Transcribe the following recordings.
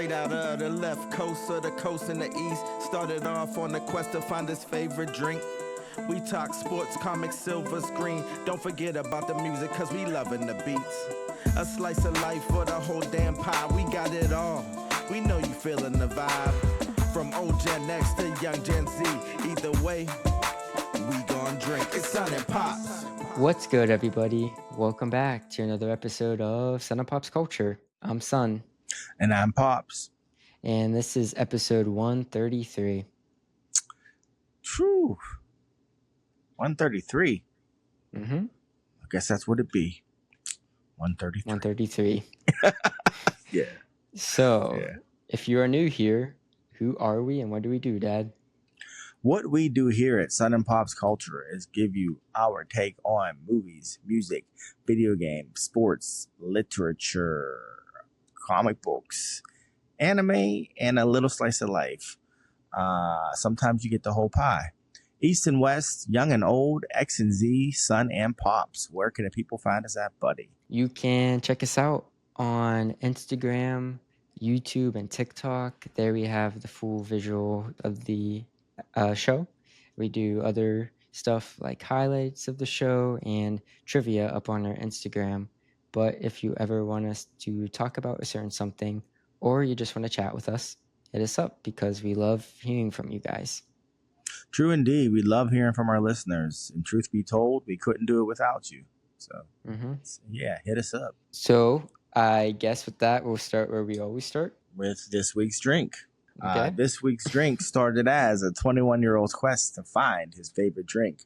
Straight out of the left coast of the coast in the east. Started off on the quest to find his favorite drink. We talk sports, comics, silver screen. Don't forget about the music, cause we loving the beats. A slice of life for the whole damn pie. We got it all. We know you feeling the vibe. From old Gen X to young Gen Z. Either way, we gon' drink. It's Son and Pops. What's good, everybody? Welcome back to another episode of sonandpopsculture. I'm Son. And I'm Pops. And this is episode 133. True. 133. Mm-hmm. I guess that's what it be. 133. 133. Yeah. So, If you are new here, who are we and what do we do, Dad? What we do here at Son and Pops Culture is give you our take on movies, music, video games, sports, literature, comic books, anime, and a little slice of life. Sometimes you get the whole pie. East and West, young and old, X and Z, Son and Pops. Where can the people find us at, buddy? You can check us out on Instagram, YouTube, and TikTok. There we have the full visual of the show. We do other stuff like highlights of the show and trivia up on our Instagram. But if you ever want us to talk about a certain something or you just want to chat with us, hit us up because we love hearing from you guys. True indeed. We love hearing from our listeners. And truth be told, we couldn't do it without you. So, yeah, hit us up. So, I guess with that, we'll start where we always start. With this week's drink. Okay. This week's drink started as a 21-year-old's quest to find his favorite drink,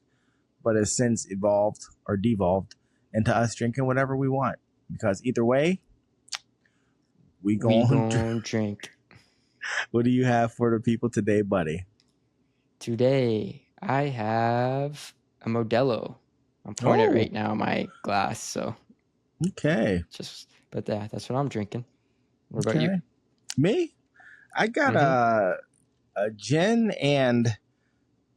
but has since evolved or devolved into us drinking whatever we want. Because either way, we gonna drink. What do you have for the people today, buddy? Today, I have a Modelo. I'm pouring it right now in my glass, so. Okay. That's what I'm drinking. What about you? Me? I got a gin and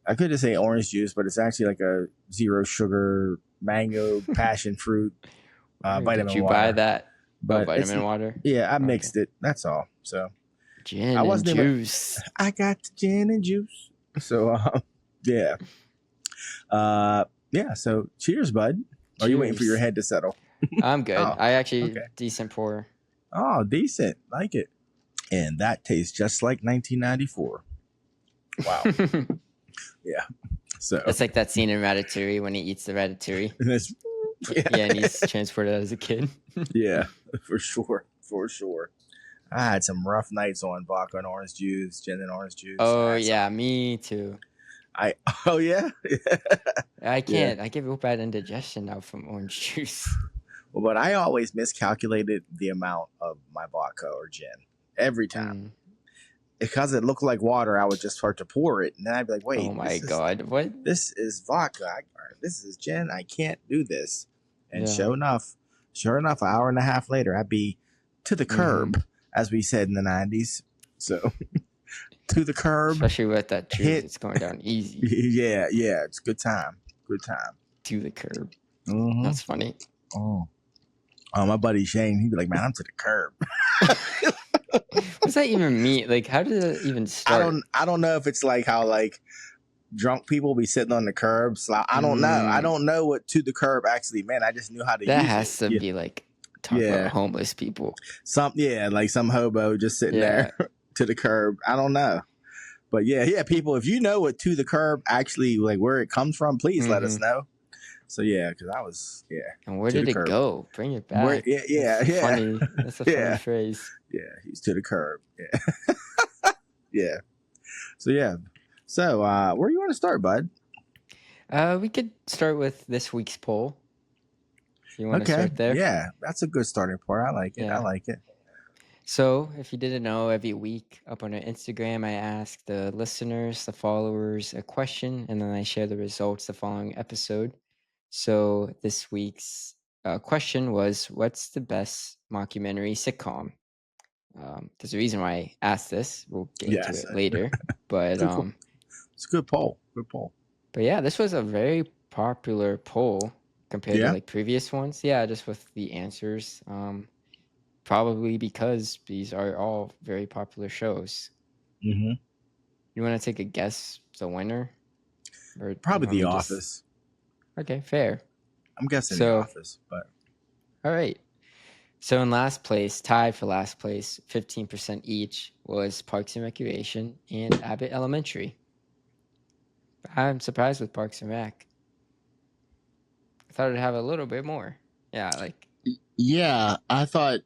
I could just say orange juice, but it's actually like a zero sugar mango passion fruit vitamin water. Did you buy that? But vitamin water? Yeah, I mixed it. That's all. So gin and juice. I got the gin and juice. So yeah. So cheers, bud. Cheers. Are you waiting for your head to settle? I'm good. I actually decent pour. Oh, decent. Like it. And that tastes just like 1994. Wow. Yeah. So it's like that scene in Ratatouille when he eats the ratatouille. And he's transported as a kid. Yeah, for sure. For sure. I had some rough nights on vodka and orange juice, gin and orange juice. Oh, yeah, me too. I can't. Yeah. I get real bad indigestion now from orange juice. Well, but I always miscalculated the amount of my vodka or gin every time. Because it looked like water, I would just start to pour it. And then I'd be like, wait. Oh, my God. What? This is vodka. This is gin. I can't do this. And sure enough, an hour and a half later, I'd be to the curb, as we said in the 90s. So, to the curb. Especially with that juice, it's going down easy. Yeah. It's good time. Good time. To the curb. Mm-hmm. That's funny. Oh, my buddy Shane, he'd be like, man, I'm to the curb. What's that even mean? Like, how did it even start? I don't know if it's like how like drunk people be sitting on the curb. So I don't know. I don't know what to the curb actually meant. I just knew how to use it. That has to be like talking about homeless people. Like some hobo just sitting there to the curb. I don't know. But people, if you know what to the curb actually like where it comes from, please let us know. So because I was And where did it go? Bring it back. Funny. That's a funny phrase. Yeah, he's to the curb. Yeah. So where do you want to start, bud? We could start with this week's poll. You want to start there? Yeah, that's a good starting point. I like it. Yeah. So, if you didn't know, every week up on our Instagram, I ask the listeners, the followers, a question, and then I share the results the following episode. So, this week's question was, what's the best mockumentary sitcom? There's a reason why I asked this. We'll get into it later. But it's a good poll. But yeah, this was a very popular poll compared to like previous ones. Yeah, just with the answers. probably because these are all very popular shows. Mm-hmm. You want to take a guess the winner? Or do you Probably want The me to Office. Okay, fair. I'm guessing The So, Office, but all right. So in last place, tied for last place, 15% each, was Parks and Recreation and Abbott Elementary. I'm surprised with Parks and Rec. I thought it'd have a little bit more. Yeah, like yeah, I thought.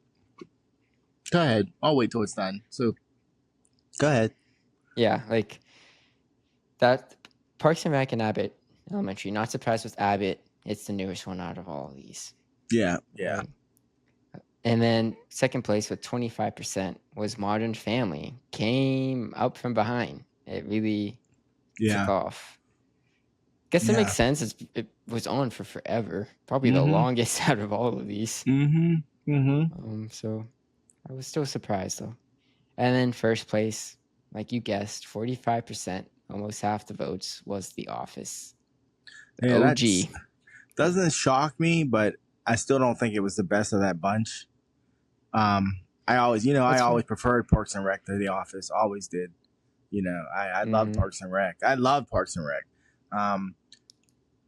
Go ahead. I'll wait till it's done. So, go ahead. yeah, like that Parks and Rec and Abbott Elementary. Not surprised with Abbott. It's the newest one out of all of these. Yeah, yeah. Right? And then second place with 25% was Modern Family. Came up from behind. It really took off. Guess it makes sense. It was on for forever. Probably the longest out of all of these. So I was still surprised though. And then first place, like you guessed, 45%, almost half the votes, was The Office. Yeah, OG. Doesn't shock me, but I still don't think it was the best of that bunch. I always preferred Parks and Rec to The Office. Always did. I love Parks and Rec. I love Parks and Rec.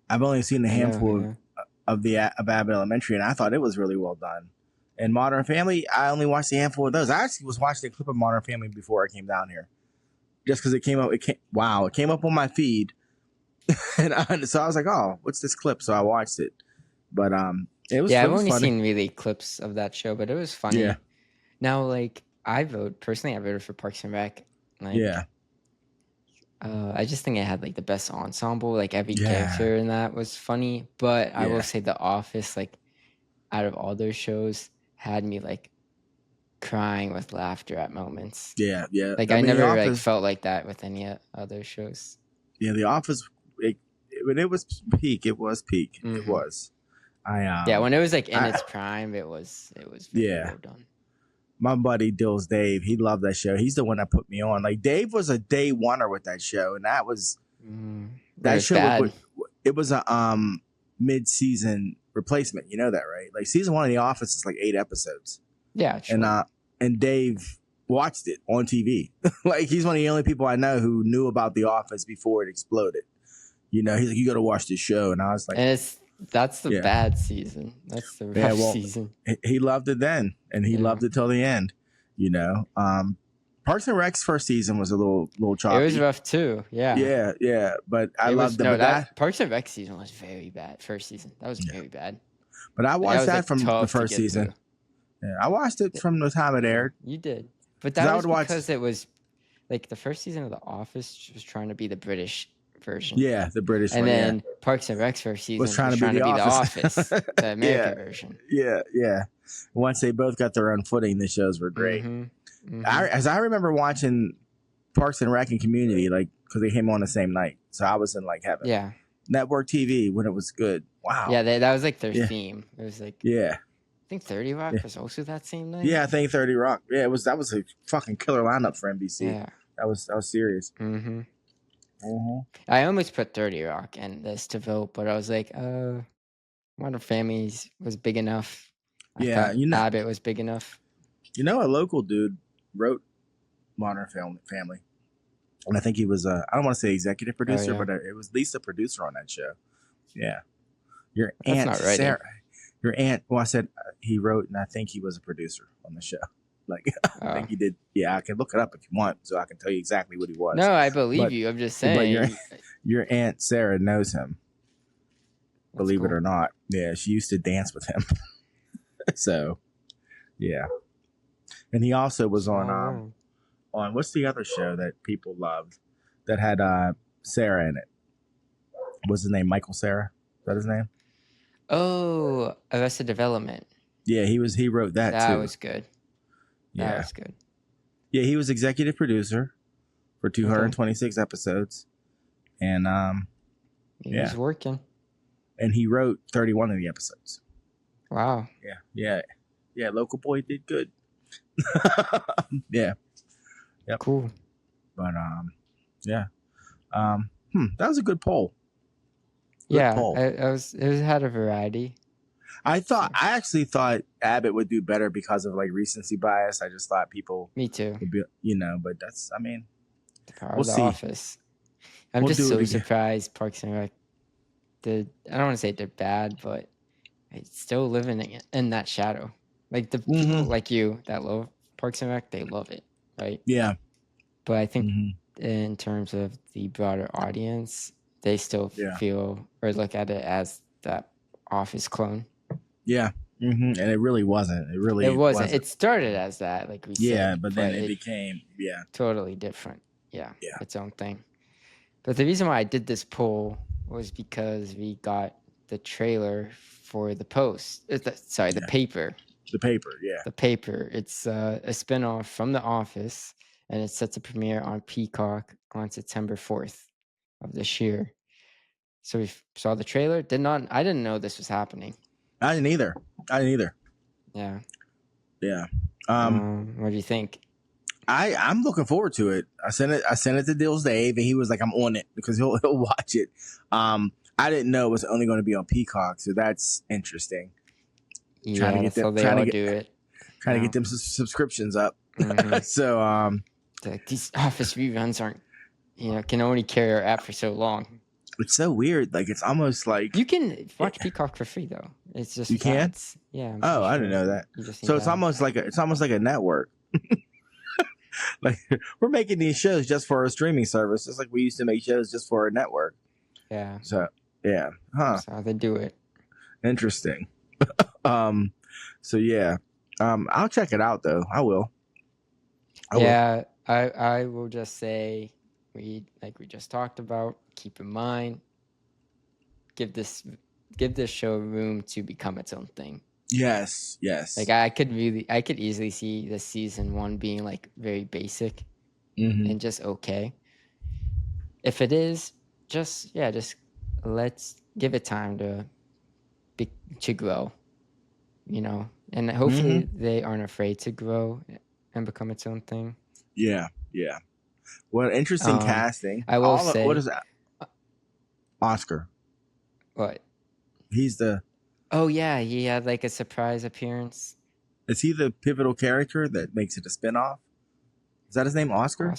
I've only seen a handful of Abbott Elementary, and I thought it was really well done. And Modern Family, I only watched a handful of those. I actually was watching a clip of Modern Family before I came down here, just because it came up. It came up on my feed, and so I was like, "Oh, what's this clip?" So I watched it, but it was. Yeah, I've was only funny. seen really clips of that show, but it was funny. Yeah. Now, like I voted for Parks and Rec. Like, yeah. I just think it had like the best ensemble. Like every character in that was funny. But I will say The Office, like out of all those shows, had me like crying with laughter at moments. Yeah, yeah. Like I never like felt like that with any other shows. Yeah, The Office. When it was peak, it was peak. It was. When it was like in its prime, it was very well done. My buddy Dills Dave, he loved that show. He's the one that put me on. Like Dave was a day oneer with that show, and that was that show. It was a mid-season replacement. You know that, right? Like season 1 of The Office is like 8 episodes. Yeah, sure. And Dave watched it on TV. Like he's one of the only people I know who knew about The Office before it exploded. He's like, you got to watch this show, and I was like, and that's the bad season. That's the rough season. He loved it then, and he loved it till the end. Parks and Rec's first season was a little choppy. It was rough too. Yeah. Yeah. But I loved it. That Parks and Rec season was very bad. First season, that was very bad. But I watched that from the first season. Yeah, I watched it from the time it aired. You did, but that was because it was like the first season of The Office was trying to be the British version. Yeah, the British and one. then yeah. Parks and Rec's first season was trying to be The Office, the American version. Yeah. Once they both got their own footing, the shows were great. As I remember watching Parks and Rec and Community, like because they came on the same night, so I was in like heaven. Yeah. Network TV when it was good. Wow. Yeah, that was like their theme. It was like I think 30 Rock was also that same night. Yeah, I think 30 Rock. Yeah, that was a fucking killer lineup for NBC. Yeah, that was serious. I almost put 30 Rock and this to vote, but I was like, Modern Families was big enough. I thought Abbott was big enough. A local dude wrote Modern Family, and I think he was I don't want to say executive producer, but it was at least a producer on that show. Yeah, your aunt not right, Sarah. Your aunt. Well, I said he wrote, and I think he was a producer on the show. Like I think he did. Yeah, I can look it up if you want, so I can tell you exactly what he was. No, I believe you. I'm just saying. But your aunt Sarah knows him. Believe it or not, yeah, she used to dance with him. So, yeah, and he also was on what's the other show that people loved that had Sarah in it? What's his name? Michael Cera? Is that his name? Oh, Arrested Development. Yeah, he wrote that too. That was good. That was good. Yeah, he was executive producer for 226 episodes, and he was working. And he wrote 31 of the episodes. Wow. Yeah. Local boy did good. Yeah. Yep. Cool. But yeah. That was a good poll. Good poll. It had a variety. I actually thought Abbott would do better because of like recency bias. I just thought people Me too. would be, but that's, I mean, The power we'll of the see. office. I'm We'll just do it so again. surprised Parks and Rec. I don't want to say they're bad, but it's still living in that shadow. Like the people like you that love Parks and Rec, they love it, right? Yeah. But I think in terms of the broader audience, they still feel or look at it as that Office clone. Yeah. And it really wasn't. It wasn't. It started as that, like we said. Yeah, but then it became totally different. Yeah, its own thing. But the reason why I did this poll was because we got the trailer for the post. The paper. The paper, yeah. The paper. It's a spinoff from The Office, and it's set to premiere on Peacock on September 4th of this year. So we saw the trailer. I didn't know this was happening. I didn't either. Yeah. Yeah. What do you think? I'm looking forward to it. I sent it to Dills Dave, and he was like, "I'm on it," because he'll watch it. I didn't know it was only going to be on Peacock, so that's interesting. Yeah, that's how they all do it. Trying to get them subscriptions up. So these Office reruns aren't, can only carry our app for so long. It's so weird. Like, it's almost like you can watch Peacock for free though. It's just you can. Yeah. I didn't know that. So it's almost like a network. Like, we're making these shows just for a streaming service, just like we used to make shows just for a network. Yeah. So yeah, That's how they do it. Interesting. So yeah, I'll check it out though. I will. I will just say, we just talked about, keep in mind, give this show room to become its own thing. Yes. Like I could easily see this season 1 being like very basic and just okay. If it is, just let's give it time to grow, and hopefully they aren't afraid to grow and become its own thing. Yeah. Well, interesting casting. I will say, what is that? Oscar. What? He's the. Oh yeah, he had like a surprise appearance. Is he the pivotal character that makes it a spinoff? Is that his name, Oscar?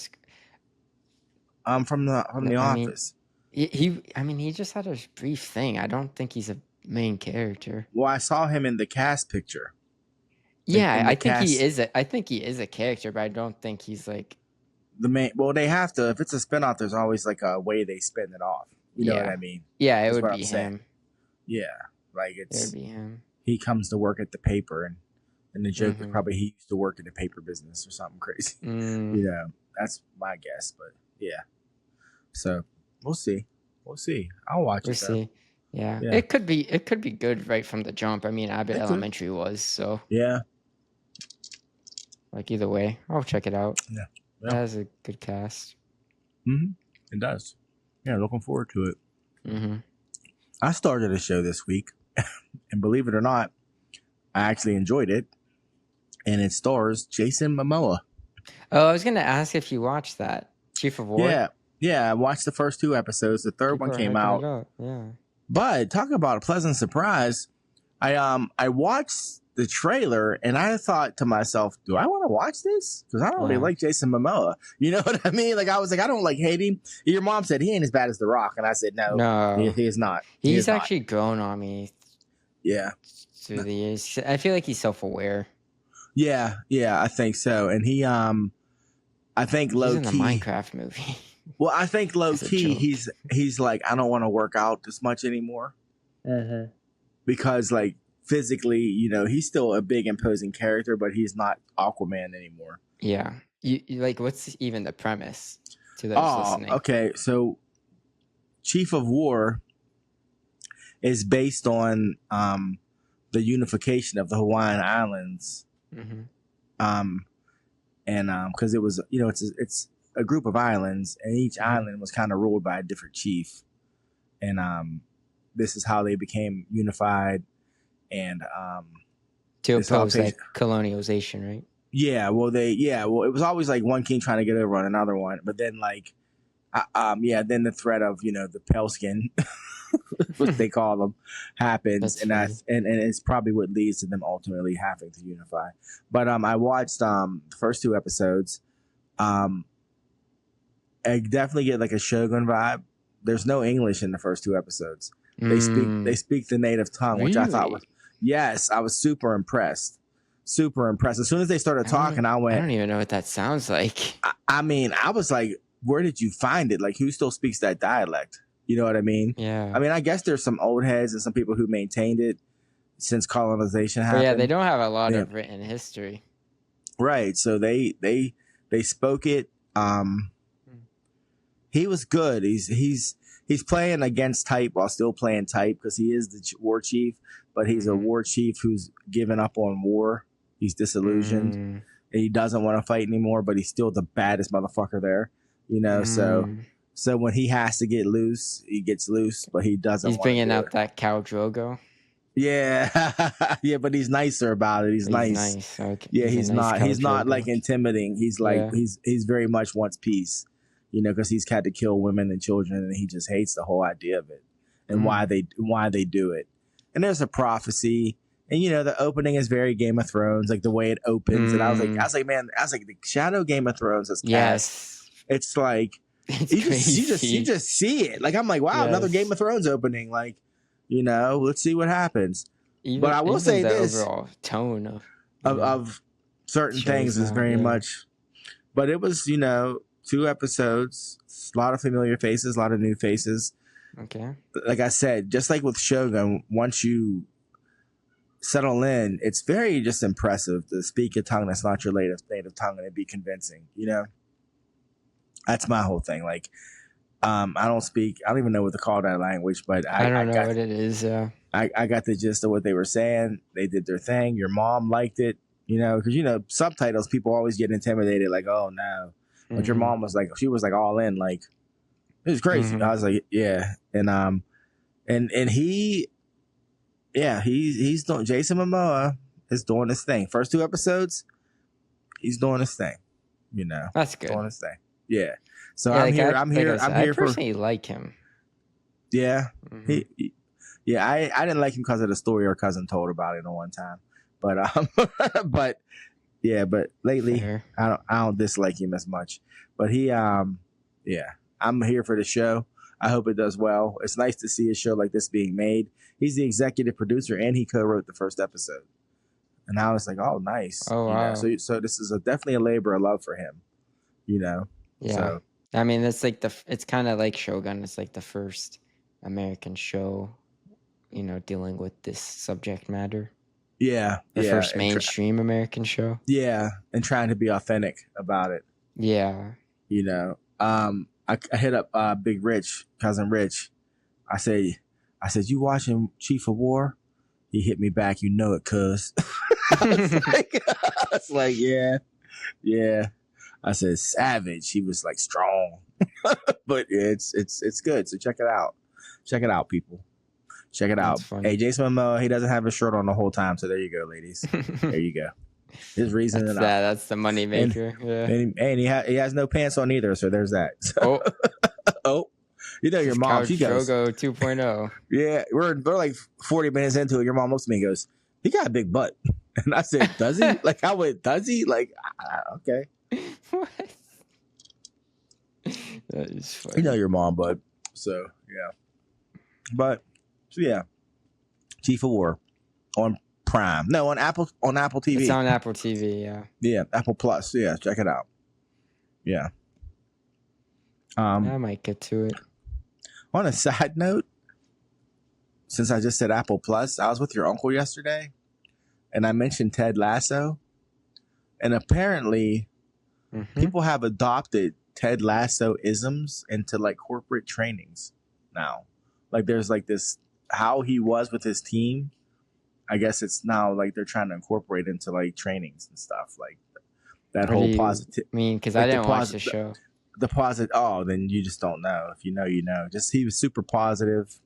From the Office. He just had a brief thing. I don't think he's a main character. Well, I saw him in the cast picture. Yeah, I think he is. I think he is a character, but I don't think he's like the main. Well, they have to. If it's a spinoff, there's always like a way they spin it off. You know what I mean? Yeah, it would be him. Yeah, like it would be him. He comes to work at the paper, and the joke is probably he used to work in the paper business or something crazy. That's my guess, but yeah. So we'll see. I'll watch it. We'll see. Yeah. It could be good right from the jump. I mean, Abbott Elementary was, so yeah. Like either way, I'll check it out. Yeah. It has a good cast. It does. Yeah, looking forward to it. I started a show this week, and believe it or not, I actually enjoyed it. And it stars Jason Momoa. Oh, I was going to ask if you watched that. Chief of War? Yeah, I watched the first 2 episodes. The third one came out. Yeah. But talk about a pleasant surprise. I watched the trailer and I thought to myself, do I want to watch this? Because I don't really like Jason Momoa. You know what I mean? Like, I was like, I don't like hate him. Your mom said he ain't as bad as The Rock. And I said, no, he is not. He's actually grown on me. Yeah. Through the years. I feel like he's self-aware. Yeah, I think so. And he, I think low key. He's in the Minecraft movie. Well, I think low key, he's like, I don't want to work out this much anymore. Because like, physically, he's still a big imposing character, but he's not Aquaman anymore. Yeah. You like, what's even the premise to those listening? Okay. So Chief of War is based on the unification of the Hawaiian Islands. And because it was, it's a group of islands, and each island was kind of ruled by a different chief. And this is how they became unified. And to oppose like colonialization, right? Yeah, well, it was always like one king trying to get over on another one, but then like, then the threat of the pale skin what they call them, happens, That's and funny. and it's probably what leads to them ultimately having to unify. But I watched the first 2 episodes. I definitely get like a Shogun vibe. There's no English in the first 2 episodes. They speak the native tongue, which I thought was, yes, I was super impressed. Super impressed. As soon as they started talking, I went, I don't even know what that sounds like. I mean, I was like, where did you find it? Like, who still speaks that dialect? You know what I mean? Yeah. I mean, I guess there's some old heads and some people who maintained it since colonization happened. But yeah, they don't have a lot of written history. Right. So they spoke it. He was good. He's playing against type while still playing type because he is the war chief, but he's a war chief who's given up on war. He's disillusioned and he doesn't want to fight anymore, but he's still the baddest motherfucker there, you know? So when he has to get loose, he gets loose, but he doesn't He's want bringing to out that Khal Drogo. Yeah. Yeah, but he's nicer about it. He's nice. Okay. Yeah, he's not like intimidating. He's like, he's very much wants peace, you know, because he's had to kill women and children and he just hates the whole idea of it and why they do it. And there's a prophecy. And you know, the opening is very Game of Thrones, like the way it opens. And I was like, man, the shadow Game of Thrones is cast. Yes. It's like you just see it. Like I'm like, wow, another Game of Thrones opening. Like, you know, let's see what happens. But I will say this: overall tone of certain things is very much. But it was, you know, 2 episodes, a lot of familiar faces, a lot of new faces. Okay. Like I said, just like with Shogun, once you settle in, it's very just impressive to speak a tongue that's not your native tongue and it be convincing, you know? That's my whole thing. Like, I don't even know what to call that language, but I don't know what it is. I got the gist of what they were saying. They did their thing. Your mom liked it, you know, because, you know, subtitles, people always get intimidated, like, oh, no. But your mom was like, she was like all in, like, it was crazy. I was like, yeah. And he, he's doing, Jason Momoa is doing his thing. First 2 episodes, he's doing his thing, you know. That's good. Doing his thing. Yeah. So I personally like him. Yeah. I didn't like him because of the story our cousin told about it on one time. But but lately Fair. I don't dislike him as much. But he I'm here for the show. I hope it does well. It's nice to see a show like this being made. He's the executive producer and he co-wrote the first episode. And I was like, oh, nice. Oh, wow. You know? So this is definitely a labor of love for him, you know? Yeah. So, I mean, it's like it's kind of like Shogun. It's like the first American show, you know, dealing with this subject matter. Yeah. The first mainstream American show. Yeah. And trying to be authentic about it. Yeah. You know, I hit up Big Rich, cousin Rich. I said, you watching Chief of War? He hit me back. You know it, cuz. I was like, yeah. I said, savage. He was like strong, but it's good. So check it out. Check it out, people. Check it out. Hey, Jason Momoa, he doesn't have a shirt on the whole time. So there you go, ladies. There you go. His reason enough. That's the money maker. And he has no pants on either. So there's that. So, oh, you know your mom. She goes Drogo 2.0. Yeah, we're like 40 minutes into it. Your mom looks at me and goes, "He got a big butt," and I said, "Does he?" Like I went, "Does he?" Like okay. What? That is funny. You know your mom, bud. So yeah. Chief of War on Prime. No, on Apple TV. It's on Apple TV, yeah. Yeah, Apple Plus. Yeah, check it out. Yeah. I might get to it. On a side note, since I just said Apple Plus, I was with your uncle yesterday, and I mentioned Ted Lasso, and apparently people have adopted Ted Lasso isms into like corporate trainings now. Like there's like this how he was with his team. I guess it's now like they're trying to incorporate into like trainings and stuff like that whole positive. I mean, because like I didn't watch the show. The positive. Oh, then you just don't know. If you know, you know. Just he was super positive,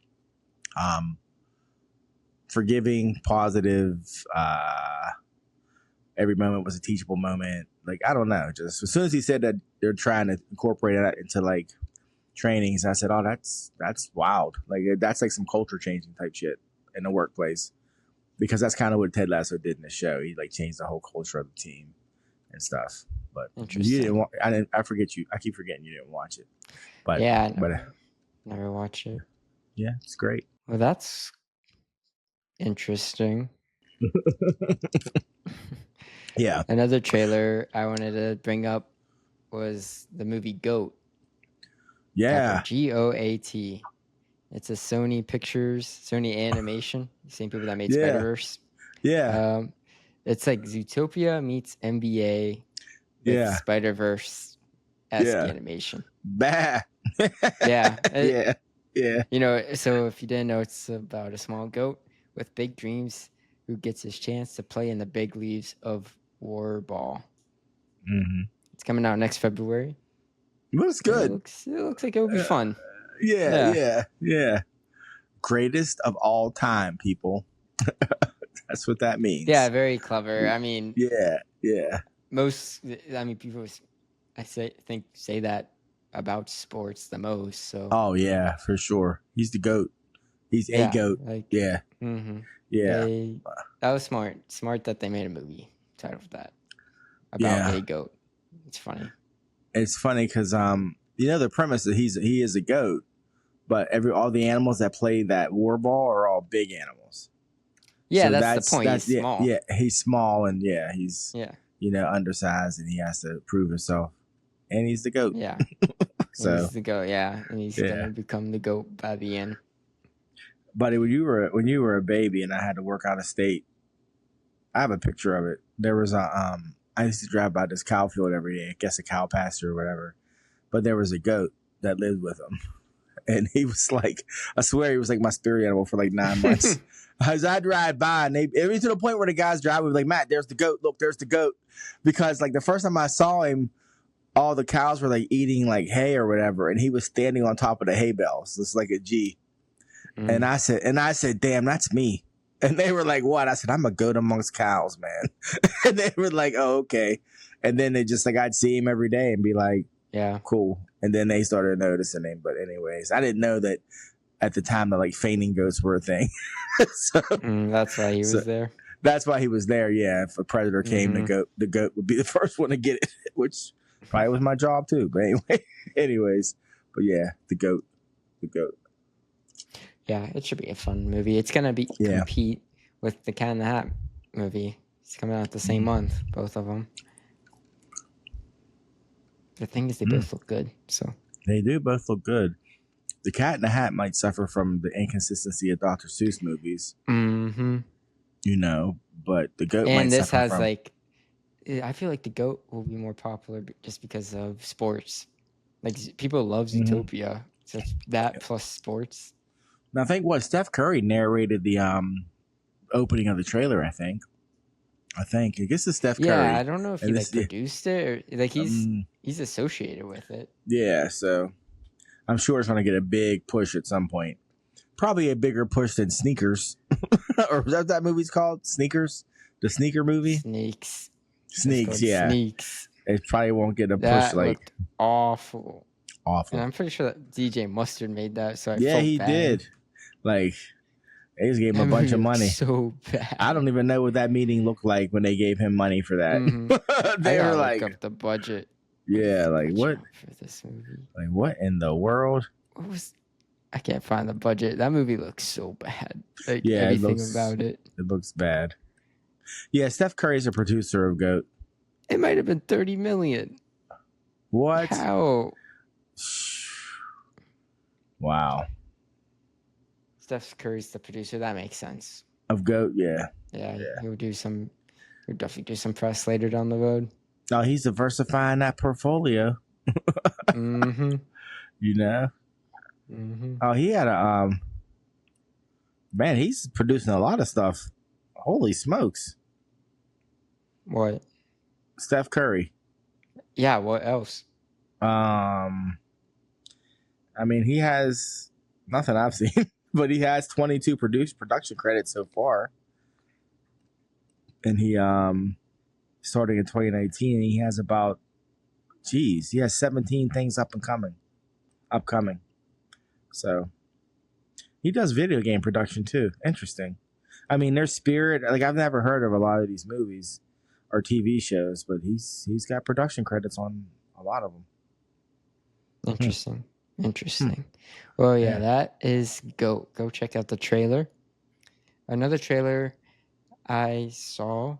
forgiving, positive. Every moment was a teachable moment. Like I don't know. Just as soon as he said that they're trying to incorporate that into like trainings. I said, "Oh, that's wild. Like that's like some culture changing type shit in the workplace." Because that's kind of what Ted Lasso did in the show. He like changed the whole culture of the team and stuff. But you didn't. I forget you. I keep forgetting you didn't watch it. But yeah, but never watch it. yeah, it's great. Well, that's interesting. Yeah. Another trailer I wanted to bring up was the movie Goat. Yeah. GOAT. It's a Sony Pictures, Sony Animation, the same people that made Yeah. Spider-Verse. Yeah. It's like Zootopia meets NBA with Spider-Verse esque animation. Bah. Yeah. Yeah. You know, so if you didn't know, it's about a small goat with big dreams who gets his chance to play in the big leagues of war ball. Mm-hmm. It's coming out next February. It looks good. It looks like it will be fun. Yeah. Greatest of all time, people. That's what that means. Yeah, very clever. I mean, yeah. People say that about sports the most. So. Oh yeah, for sure. He's the GOAT. He's a GOAT. Yeah. Mm-hmm. Yeah. That was smart. Smart that they made a movie titled that about a GOAT. It's funny. It's funny because the premise is he is a GOAT, but all the animals that play that war ball are all big animals. Yeah, so that's the point. He's small. Yeah, he's small and he's undersized and he has to prove himself. And he's the GOAT. Yeah. So he's the GOAT, and he's gonna become the GOAT by the end. Buddy, when you were a baby and I had to work out of state, I have a picture of it. There was I used to drive by this cow field every day, I guess a cow pasture or whatever. But there was a goat that lived with him. And he was like, I swear he was like my spirit animal for like 9 months. As I drive by, and every to the point where the guys drive would be like, Matt, there's the goat. Look, there's the goat. Because like the first time I saw him, all the cows were like eating like hay or whatever, and he was standing on top of the hay bales. It's like a G. And I said, damn, that's me. And they were like, what? I said, I'm a goat amongst cows, man. And they were like, oh, okay. And then they just like, I'd see him every day and be like, yeah, cool. And then they started noticing him. But anyways, I didn't know that at the time that like fainting goats were a thing. So, that's why he was there. That's why he was there. Yeah. If a predator came, the goat would be the first one to get it, which probably was my job too. But anyways, but yeah, the goat. Yeah, it should be a fun movie. It's gonna be compete with the Cat in the Hat movie. It's coming out the same month, both of them. The thing is, they both look good. So they do both look good. The Cat in the Hat might suffer from the inconsistency of Dr. Seuss movies. Mm-hmm. But the goat. And this has like, I feel like the goat will be more popular just because of sports. Like people love Zootopia, so it's that plus sports. I think Steph Curry narrated the opening of the trailer. I guess it's Steph Curry. Yeah, I don't know if he produced it or like he's associated with it. Yeah, so I'm sure it's going to get a big push at some point. Probably a bigger push than Sneakers, or is that what that movie's called? Sneakers, the sneaker movie. Sneaks, yeah. Sneaks. It probably won't get a that push like looked awful. And I'm pretty sure that DJ Mustard made that. So he did. Like, they just gave him a bunch of money. So bad. I don't even know what that meeting looked like when they gave him money for that. Mm-hmm. They were like, look up the budget. Yeah, like what for this movie? Like what in the world? I can't find the budget. That movie looks so bad. Like everything about it. It looks bad. Yeah, Steph Curry's a producer of GOAT. It might have been $30 million. What? How? Wow. Steph Curry's the producer. That makes sense. Of GOAT, yeah. Yeah. He'll definitely do some press later down the road. Oh, he's diversifying that portfolio. Mm-hmm. Mm-hmm. Oh, he had a man, he's producing a lot of stuff. Holy smokes. What? Steph Curry. Yeah, what else? I mean, he has nothing I've seen, but he has 22 production credits so far. And he starting in 2019, he has about he has 17 things up and coming. upcoming. So he does video game production too. Interesting. I mean, their spirit. Like I've never heard of a lot of these movies or TV shows, but he's got production credits on a lot of them. Interesting. Well, yeah, that is GOAT. Go check out the trailer. Another trailer I saw,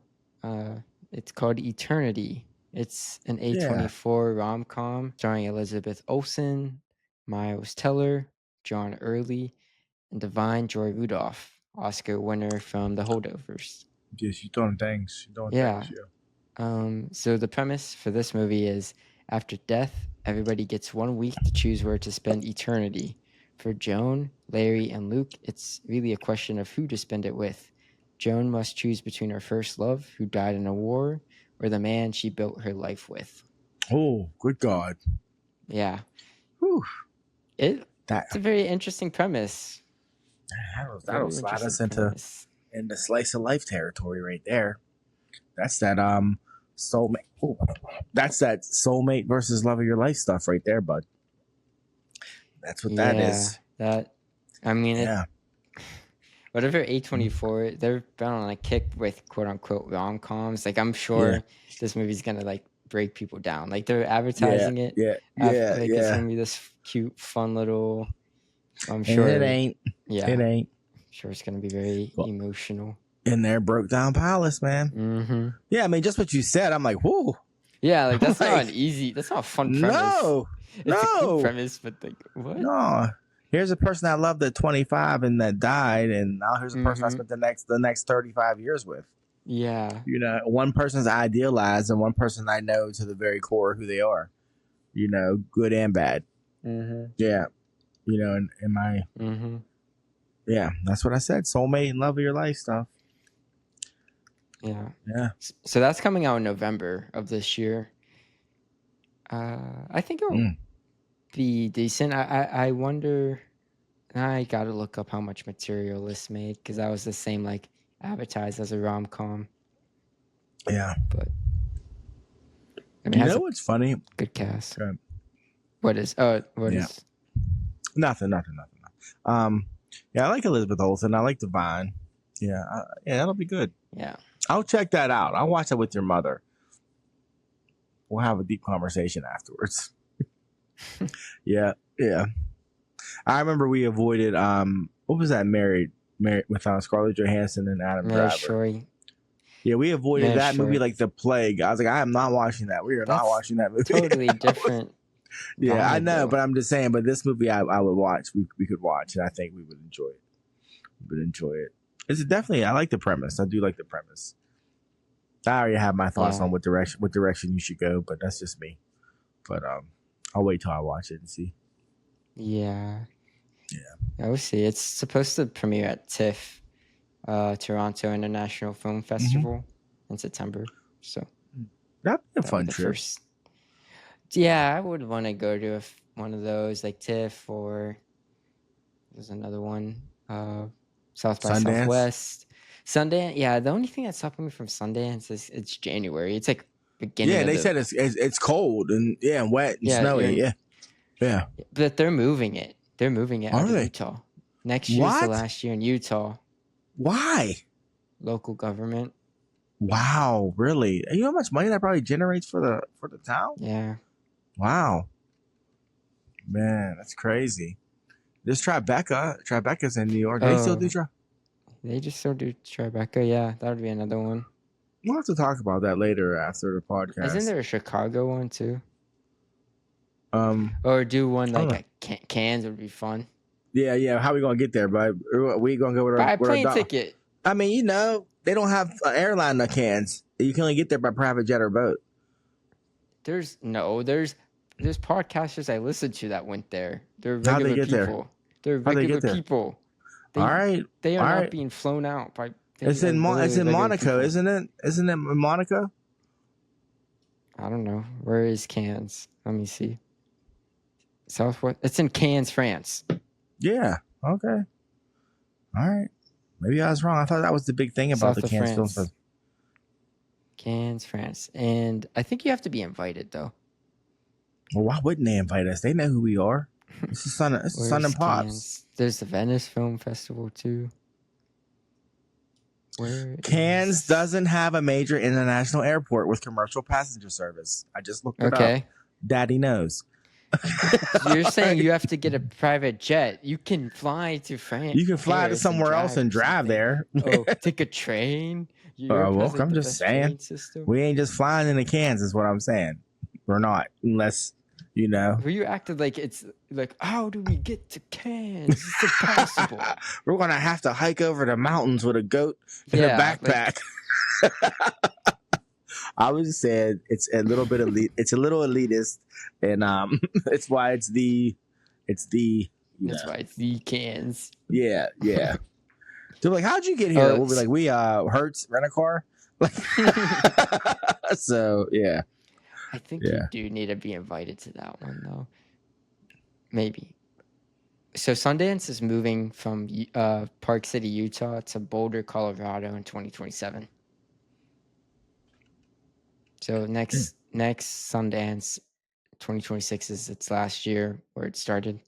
it's called Eternity. It's an A24 rom-com starring Elizabeth Olsen, Miles Teller, John Early, and Divine Joy Rudolph, Oscar winner from The Holdovers. Yes, you're doing things. So the premise for this movie is after death, everybody gets 1 week to choose where to spend eternity. For Joan, Larry, and Luke, it's really a question of who to spend it with. Joan must choose between her first love, who died in a war, or the man she built her life with. Oh, good God. Yeah. Whew. It's a very interesting premise. That'll slide us into slice of life territory right there. That's that soulmate. Oh, that's that soulmate versus love of your life stuff right there, bud. That's what that is. Whatever A24, they've been on a kick with quote unquote rom-coms. Like I'm sure this movie's gonna like break people down. Like they're advertising it. It's gonna be this cute, fun little. I'm sure it ain't. Yeah, it ain't. I'm sure it's gonna be very emotional. In their broke down palace, man. Mm-hmm. Yeah, I mean, just what you said, I'm like, whoo. Yeah, like that's not an easy. That's not a fun premise. It's a cool premise, but like what? No. Here's a person I loved at 25 and that died, and now here's a person I spent the next 35 years with. Yeah. You know, one person's idealized and one person I know to the very core who they are. You know, good and bad. Mm-hmm. Yeah. You know, and my yeah, that's what I said. Soulmate and love of your life stuff. Yeah. Yeah. So that's coming out in November of this year. I think it'll be decent. I wonder. I gotta look up how much material this made because that was the same like advertised as a rom-com. Yeah. But I mean, you know what's funny? Good cast. Good. What is? What is? Nothing. Yeah, I like Elizabeth Olsen. I like Divine. Yeah, that'll be good. Yeah. I'll check that out. I'll watch it with your mother. We'll have a deep conversation afterwards. Yeah. I remember we avoided what was that married with Scarlett Johansson and Adam Driver. Yeah, we avoided that movie like the plague. I was like, I am not watching that. We are not watching that movie. Totally different. Yeah, I know, but I'm just saying. But this movie, I would watch. We could watch, and I think we would enjoy it. It's definitely. I like the premise. I do like the premise. I already have my thoughts on what direction you should go, but that's just me. But I'll wait till I watch it and see. Yeah. We'll see. It's supposed to premiere at TIFF, Toronto International Film Festival in September. So that'd be a fun trip. Yeah, I would want to go to one of those like TIFF or there's another one, South by Southwest. Sundance. Yeah, the only thing that's stopping me from Sundance is it's January. It's like beginning. Yeah, they said it's cold and wet and snowy. Yeah. But they're moving it. They're moving it out of Utah. Next year's the last year in Utah. Why? Local government. Wow, really? You know how much money that probably generates for the town? Yeah. Wow. Man, that's crazy. There's Tribeca. Tribeca's in New York. They still do They just still do Tribeca. Yeah, that would be another one. We'll have to talk about that later after the podcast. Isn't there a Chicago one too? Or do one like Cairns would be fun. Yeah. How we gonna get there, bud? We gonna go with our plane ticket. I mean, they don't have an airline in Cairns. You can only get there by private jet or boat. There's podcasters I listened to that went there. They're regular people. They're regular people. All right. They are not being flown out by. It's in Monaco, isn't it? Isn't it in Monaco? I don't know. Where is Cairns? Let me see. Southwest. It's in Cairns, France. Yeah. Okay. All right. Maybe I was wrong. I thought that was the big thing about the Cairns Film Festival. Cairns, France. And I think you have to be invited, though. Well, why wouldn't they invite us? They know who we are. It's the Sun Where's and Pops. Cannes? There's the Venice Film Festival too. Where Cannes is... doesn't have a major international airport with commercial passenger service. I just looked it up. Okay. Daddy knows. So you're saying you have to get a private jet. You can fly to France. You can fly to somewhere else and drive there. Oh, take a train. Well, I'm just saying. We ain't just flying into Kansas, is what I'm saying. We're not, unless, you know. Well, you acted like it's like, how do we get to Cannes? It's impossible. We're going to have to hike over the mountains with a goat in a backpack. I was just saying it's a little bit elite. It's a little elitist, and it's why it's the. That's why it's the Cannes. Yeah. They're like, how'd you get here? We'll be like, we Hertz rent a car. So yeah. I think you do need to be invited to that one though. Maybe. So Sundance is moving from Park City, Utah to Boulder, Colorado in 2027. So next Sundance 2026 is its last year where it started.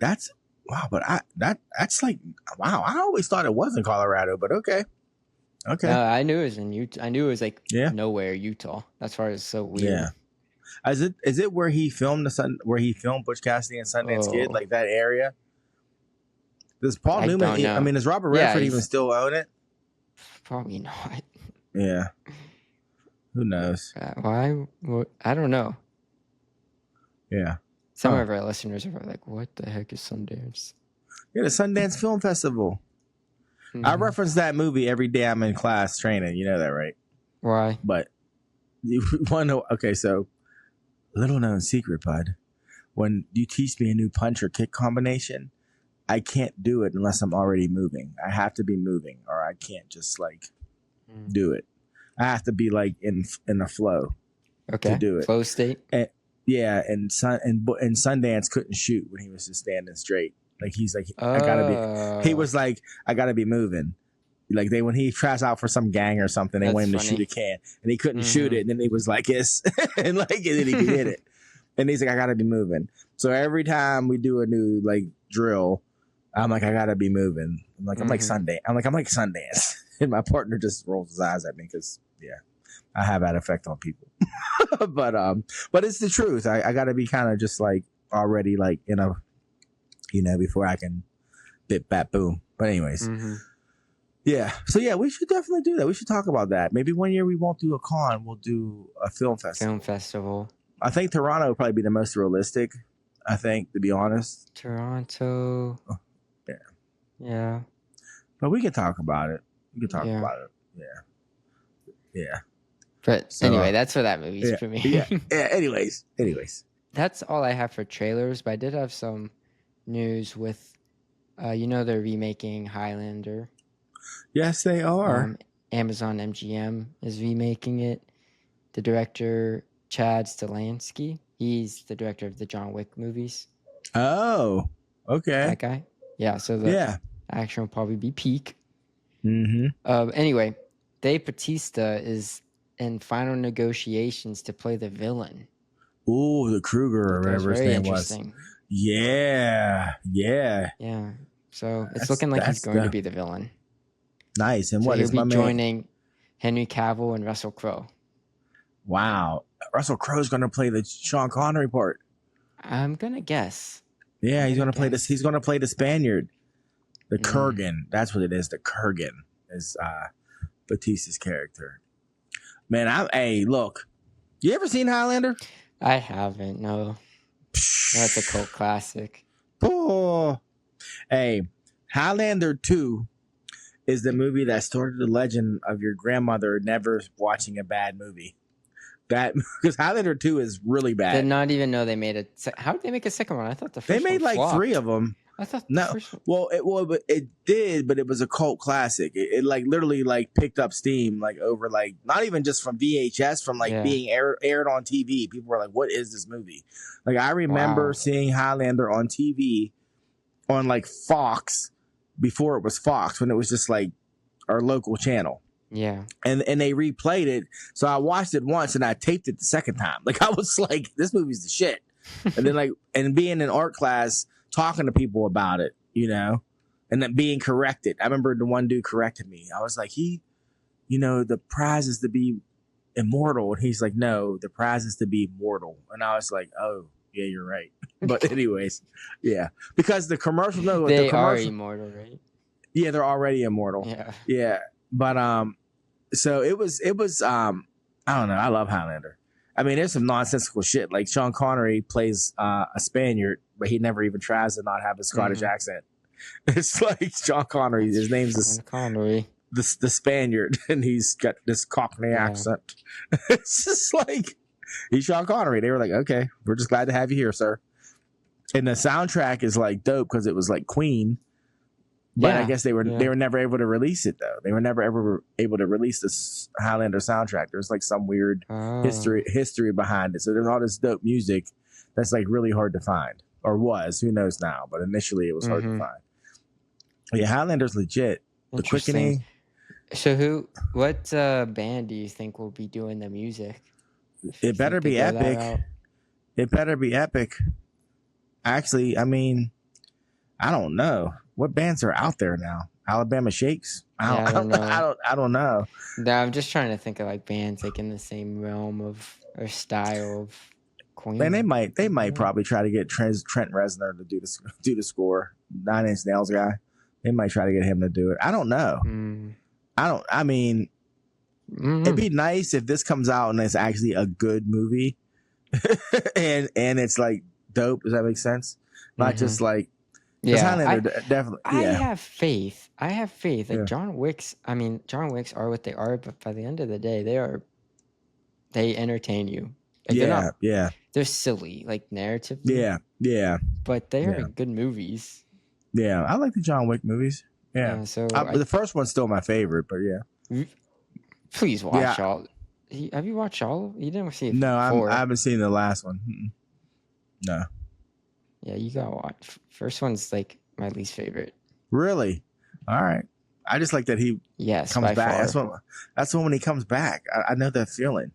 That's wow, but that's like wow. I always thought it was in Colorado, but okay. I knew it was in Utah. I knew it was like nowhere Utah. That's why it's so weird. Yeah. Is it where he filmed Butch Cassidy and Sundance Kid, like that area? Does Paul Newman? Does Robert Redford even still own it? Probably not. Yeah. Who knows? Why? Well, I don't know. Yeah. Some of our listeners are like, "What the heck is Sundance?" Yeah, the Sundance Film Festival. Mm-hmm. I reference that movie every day I'm in class training. You know that, right? Why? But you want to know? Okay, so little known secret, bud. When you teach me a new punch or kick combination, I can't do it unless I'm already moving. I have to be moving, or I can't just like do it. I have to be like in a flow to do it. Flow state. And Sundance couldn't shoot when he was just standing straight. Like he's like, I gotta be. He was like, I gotta be moving. Like when he tries out for some gang or something, they want him to shoot a can, and he couldn't shoot it. And then he was like, yes, and then he could hit it. And he's like, I gotta be moving. So every time we do a new like drill, I'm like, I gotta be moving. I'm like Sundance. I'm like Sundance. And my partner just rolls his eyes at me because I have that effect on people. But it's the truth. I gotta be kind of just like already like in a, before I can bit bat boom. But anyways, yeah. So yeah, we should definitely do that. We should talk about that. Maybe one year we won't do a con. We'll do a film festival. I think Toronto would probably be the most realistic. I think, to be honest. Toronto. Oh, yeah. Yeah. But we can talk about it. About it. Yeah. But so, anyway, that's for that movie's for me. Yeah. Anyways. That's all I have for trailers, but I did have some news with, they're remaking Highlander. Yes, they are. Amazon MGM is remaking it. The director, Chad Stahelski, he's the director of the John Wick movies. Oh, okay. That guy. Yeah, so the action will probably be peak. Anyway, Dave Bautista is in final negotiations to play the villain. Ooh, the Kruger or whatever his name was. Yeah. So it's looking like he's going to be the villain. Nice. And so what is my man? He'll be joining Henry Cavill and Russell Crowe. Wow. Russell Crowe's going to play the Sean Connery part. I'm going to guess. Yeah, he's going to play this. He's going to play the Spaniard. The Kurgan. That's what it is. The Kurgan is Batista's character. Man, hey, look. You ever seen Highlander? I haven't, no. That's a cult classic. Oh. Hey, Highlander 2 is the movie that started the legend of your grandmother never watching a bad movie. Because Highlander 2 is really bad. Did not even know they made it. How did they make a second one? I thought the first one they made like flopped. 3 of them. I thought no. It did, but it was a cult classic. It like literally like picked up steam like over like not even just from VHS, from like being aired on TV. People were like, "What is this movie?" Like I remember seeing Highlander on TV on like Fox before it was Fox, when it was just like our local channel. Yeah. And they replayed it. So I watched it once and I taped it the second time. Like I was like, this movie's the shit. And then and being in art class, talking to people about it, and then being corrected. I remember the one dude corrected me. I was like, the prize is to be immortal. And he's like, no, the prize is to be mortal. And I was like, oh, yeah, you're right. But anyways, yeah. Because the commercial, they are immortal, right? Yeah, they're already immortal. Yeah. Yeah. But so it was I don't know. I love Highlander. I mean, there's some nonsensical shit. Like Sean Connery plays a Spaniard, but he never even tries to not have a Scottish accent. It's like Sean Connery. His name's Connery. The Spaniard, and he's got this Cockney accent. It's just like he's Sean Connery. They were like, okay, we're just glad to have you here, sir. And the soundtrack is like dope because it was like Queen. But I guess they were never able to release it though. They were never ever able to release this Highlander soundtrack. There's like some weird history behind it. So there's all this dope music that's like really hard to find, or was. Who knows now? But initially it was hard to find. Yeah, Highlander's legit. The Quickening. So what band do you think will be doing the music? It better be epic. It better be epic. Actually, I mean, I don't know. What bands are out there now? Alabama Shakes? I don't know. I don't know. No, I'm just trying to think of like bands like in the same realm of or style of Queen. And they might probably try to get Trent Reznor to do the score. 9 Inch Nails guy. They might try to get him to do it. I don't know. It'd be nice if this comes out and it's actually a good movie, and it's like dope. Does that make sense? Not just like. Yeah, definitely. Yeah. I have faith. Like John Wicks are what they are, but by the end of the day, they entertain you. Like they're silly, like narratively. Yeah. But they are good movies. Yeah, I like the John Wick movies. Yeah. So the first one's still my favorite, but yeah. Please watch all. Have you watched all? You didn't see it. No, I haven't seen the last one. No. Yeah, you gotta watch. First one's like my least favorite. Really? All right. I just like that he comes back. Far. That's when he comes back. I know that feeling.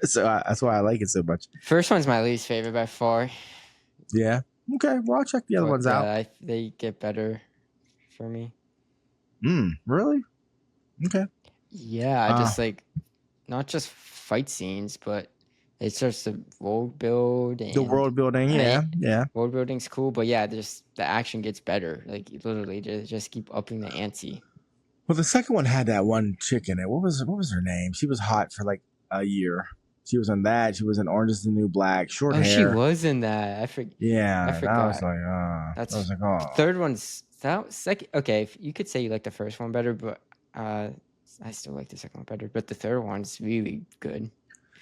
So that's why I like it so much. First one's my least favorite by far. Yeah. Okay. Well, I'll check the other ones out. They get better for me. Really? Okay. Yeah, I just like not just fight scenes, but it's just the world building. The world building, yeah. World building's cool, but yeah, the action gets better. Like literally, just keep upping the ante. Well, the second one had that one chick in it. What was her name? She was hot for like a year. She was in that. She was in Orange Is the New Black. Short hair. She was in that. I forgot. Yeah, I forgot. I was like, oh. Third one's second. Okay, you could say you like the first one better, but I still like the second one better. But the third one's really good.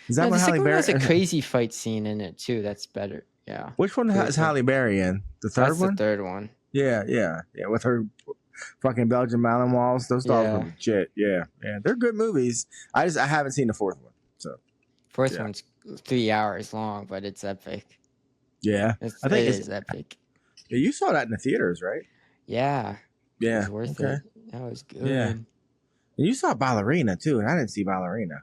Is that when Halle Berry has a crazy fight scene in it too? That's better. Yeah. Which one has Halle Berry in? The third one? The third one. Yeah. With her fucking Belgian Malinois. Those dogs were legit. Yeah. They're good movies. I haven't seen the fourth one. So. Fourth one's 3 hours long, but it's epic. Yeah. I think it is epic. Yeah, you saw that in the theaters, right? Yeah. Yeah. It was worth it. That was good. Yeah. And you saw Ballerina too, and I didn't see Ballerina.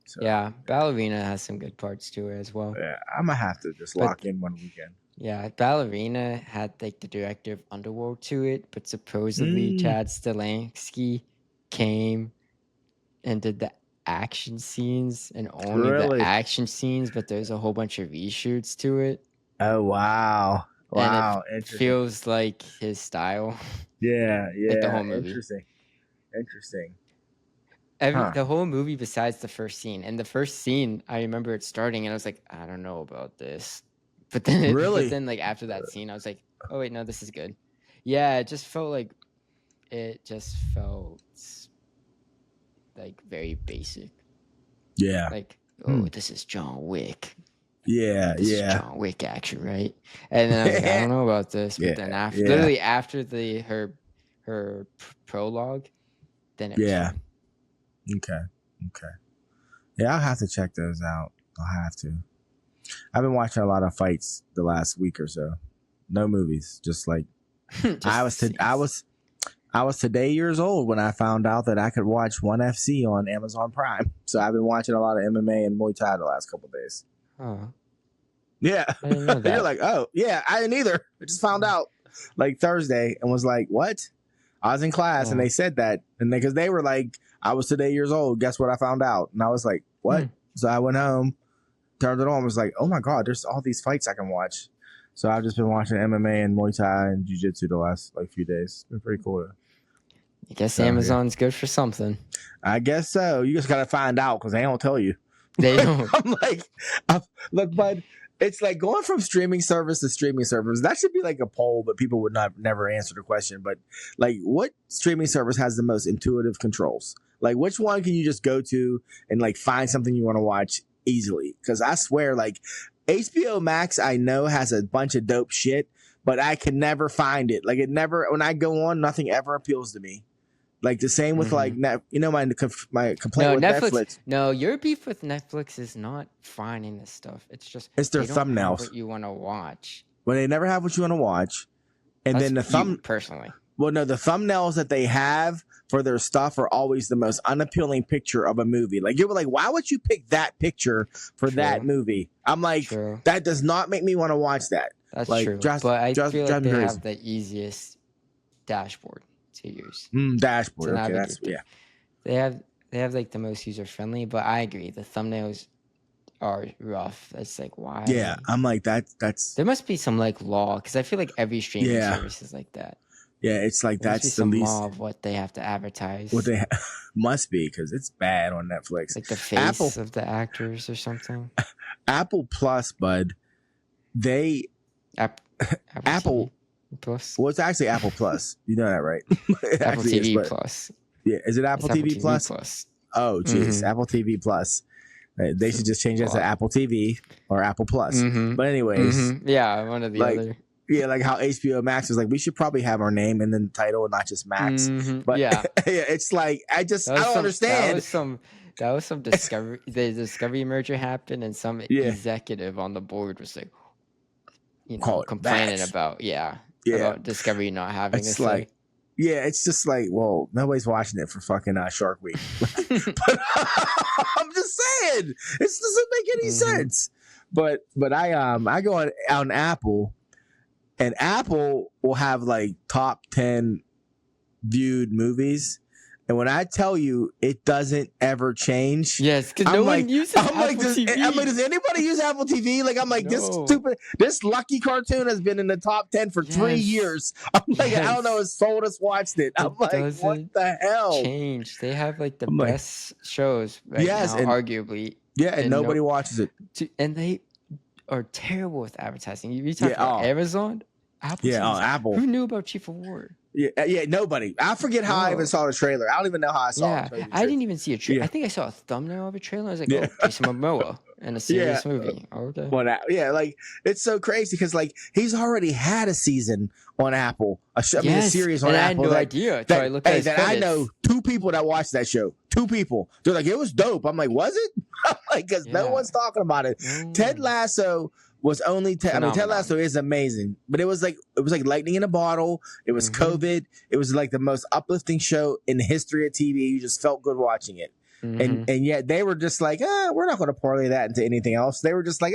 So, yeah, Ballerina has some good parts to it as well. Yeah, I'm gonna have to just lock in one weekend. Yeah, Ballerina had like the director of Underworld to it, but supposedly Chad Stahelski came and did the action scenes and only the action scenes, but there's a whole bunch of reshoots to it. Oh wow! Wow, and it feels like his style. Yeah, like the whole movie. Interesting. The whole movie besides the first scene. And the first scene, I remember it starting and I was like, I don't know about this. But then like after that scene, I was like, oh wait, no, this is good. Yeah, it just felt like very basic. Yeah. Like, this is John Wick. Yeah, this is John Wick action, right? And then I was like, I don't know about this. But then literally after her prologue, then it was fun. Okay. Yeah, I'll have to check those out. I'll have to. I've been watching a lot of fights the last week or so. No movies, just like I was today years old when I found out that I could watch ONE FC on Amazon Prime. So I've been watching a lot of MMA and Muay Thai the last couple of days. Oh. Yeah. I didn't know that. You're like, oh, yeah, I didn't either. I just found out like Thursday and was like, what? I was in class and they said that. And because they were like, I was today years old. Guess what I found out? And I was like, what? So I went home, turned it on, was like, oh my God, there's all these fights I can watch. So I've just been watching MMA and Muay Thai and Jiu Jitsu the last like few days. It's been pretty cool. I guess Amazon's good for something. I guess so. You just got to find out because they don't tell you. They don't. I'm like, look, bud, it's like going from streaming service to streaming service. That should be like a poll, but people would never answer the question. But like, what streaming service has the most intuitive controls? Like, which one can you just go to and like find something you want to watch easily? Because I swear, like, HBO Max, I know has a bunch of dope shit, but I can never find it. Like, it never, when I go on, nothing ever appeals to me. Like the same with like, my complaint with Netflix. No, your beef with Netflix is not finding this stuff. It's just it's their they don't thumbnails. have what you want to watch. Well, they never have what you want to watch, and That's then the personally. Well, no, the thumbnails that they have for their stuff are always the most unappealing picture of a movie. Like you're like, why would you pick that picture for that movie? I'm like, that does not make me want to watch that. That's like, true. But I feel like they have the easiest dashboard to use. Dashboard. Okay, that's They have like the most user friendly, but I agree the thumbnails are rough. That's like why. Yeah, I'm like that's. There must be some like law because I feel like every streaming service is like that. Yeah, it's like there that's must be the some least law of what they have to advertise. What they must be because it's bad on Netflix. Like the face of the actors or something. Apple Plus, bud. They Apple Plus. Well, it's actually Apple Plus. You know that, right? Apple TV Plus. Yeah, is it Apple TV Plus? Oh, jeez, Apple TV Plus. They should just change that to Apple TV or Apple Plus. But anyways, yeah, one of the other. Yeah, like how HBO Max is like, we should probably have our name and then the title and not just Max. But yeah, it's like I don't understand. That was some Discovery. The Discovery merger happened, and some executive on the board was like, complaining about about Discovery not having it's like. It's just like, well, nobody's watching it for fucking Shark Week. But I'm just saying, it doesn't make any sense. But I go on Apple, and Apple will have like top 10 viewed movies. And when I tell you it doesn't ever change, yes, because no one uses Apple TV. I'm like, does anybody use Apple TV? Like, I'm like, this Lucky cartoon has been in the top 10 for 3 years. I'm like, I don't know if sold us watched it. I'm like, what the hell? Change. They have like the best shows right now, arguably. Yeah, and nobody watches it. And they are terrible with advertising. You talk about Amazon, Apple. Apple. Who knew about Chief of War? Yeah, nobody. I forget how I even saw the trailer. I don't even know how I saw it. I didn't even see a trailer. I think I saw a thumbnail of a trailer. I was like, oh, Jason Momoa in a serious movie. Okay. Well, like, it's so crazy because, like, he's already had a season on Apple. A series on Apple. I had no idea until I looked at his credits. I know 2 people that watched that show. 2 people. They're like, it was dope. I'm like, was it? I'm like, because no one's talking about it. Ted Lasso was only Ted Lasso is amazing, but it was like lightning in a bottle. It was COVID. It was like the most uplifting show in the history of TV. You just felt good watching it, and yet they were just like, we're not going to parlay that into anything else. They were just like,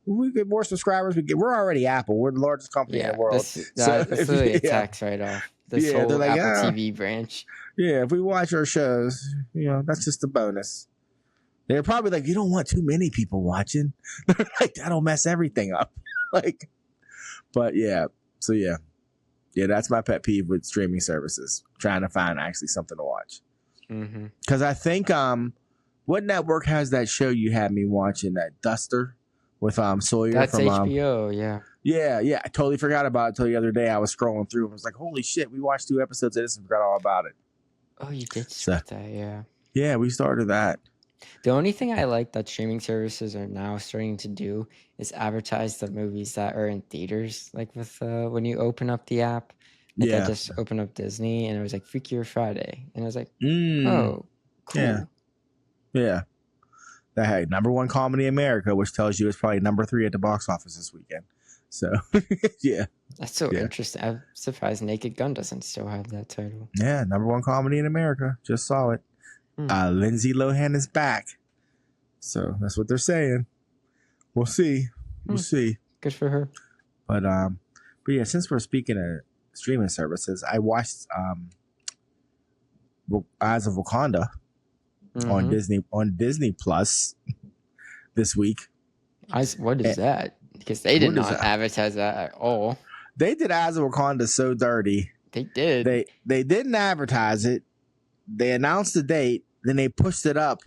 we get more subscribers. We're already Apple. We're the largest company in the world. That's really a tax write-off. This whole like, Apple TV branch. Yeah, if we watch our shows, that's just a bonus. They're probably like, you don't want too many people watching. Like, that'll mess everything up. Like, but so that's my pet peeve with streaming services. Trying to find actually something to watch. Because I think, what network has that show you had me watching, that Duster with Sawyer? That's from HBO, Yeah, I totally forgot about it until the other day. I was scrolling through and was like, holy shit, we watched 2 episodes of this and forgot all about it. Oh, you did start that, yeah. Yeah, we started that. The only thing I like that streaming services are now starting to do is advertise the movies that are in theaters. Like with when you open up the app, like I just opened up Disney and it was like Freakier Friday, and I was like, oh, cool. Yeah. That had #1 comedy in America, which tells you it's probably #3 at the box office this weekend. So yeah, that's so interesting. I'm surprised Naked Gun doesn't still have that title. Yeah, #1 comedy in America. Just saw it. Lindsay Lohan is back. So that's what they're saying. We'll see. We'll Hmm. see. Good for her. But yeah, since we're speaking of streaming services, I watched Eyes of Wakanda on Disney Plus this week. What is that? Because they did What is not that? advertise that at all. They did Eyes of Wakanda so dirty. They did. They didn't advertise it. They announced the date, then they pushed it up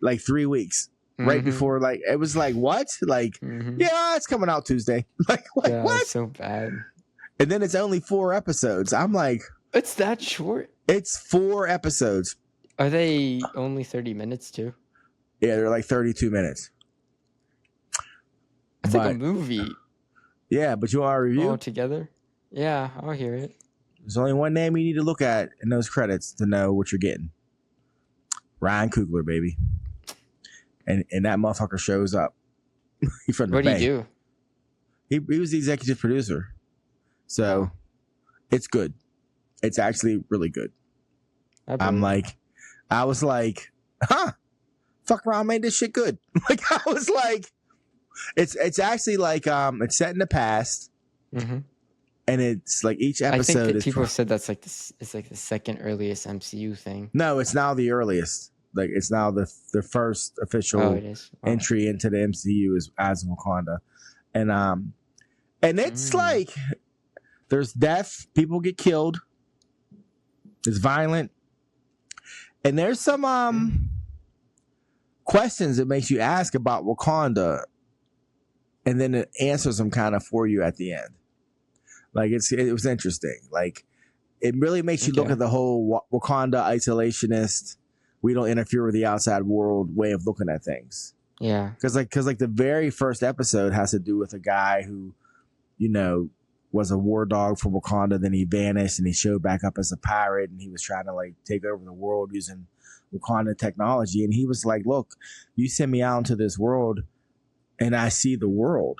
like 3 weeks. Right before, like, it was like, what? Like, yeah, it's coming out Tuesday. like yeah, what? it's so bad. And then it's only 4 episodes. I'm like, It's that short. it's 4 episodes. Are they only 30 minutes too? Yeah, they're like 32 minutes. It's like a movie Yeah, but you want a review? all together. Yeah, I'll hear it. There's only one name you need to look at in those credits to know what you're getting. Ryan Coogler, baby. And that motherfucker shows up. He's from the What Bay. did he do? He was the executive producer. So it's good. It's actually really good. I was like, huh? Fuck around, made this shit good. Like, I was like, it's actually like it's set in the past. And it's like each episode I think that is people said that's like this. It's like the second earliest MCU thing. No, it's now the earliest. Like, it's now the first official it is. entry into the MCU is Eyes of Wakanda, and it's like there's death, people get killed, it's violent, and there's some questions it makes you ask about Wakanda, and then it answers them kind of for you at the end. Like, it was interesting. Like, it really makes you look at the whole Wakanda isolationist, we don't interfere with the outside world way of looking at things. Yeah. Because the very first episode has to do with a guy who, was a war dog for Wakanda. Then he vanished and he showed back up as a pirate, and he was trying to like take over the world using Wakanda technology. And he was like, look, you send me out into this world and I see the world.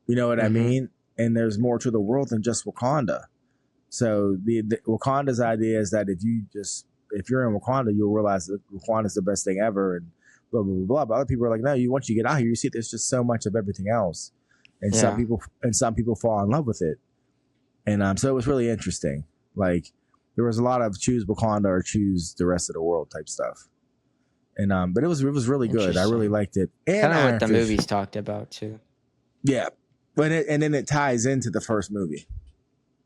You know what I mean? And there's more to the world than just Wakanda. So the Wakanda's idea is that if you're in Wakanda, you'll realize that Wakanda is the best thing ever, and blah blah blah blah. But other people are like, no, once you get out here, you see there's just so much of everything else, and some people fall in love with it, and so it was really interesting. Like, there was a lot of choose Wakanda or choose the rest of the world type stuff, and but it was really good. I really liked it. And kind of what the movies talked about too. Yeah, and then it ties into the first movie,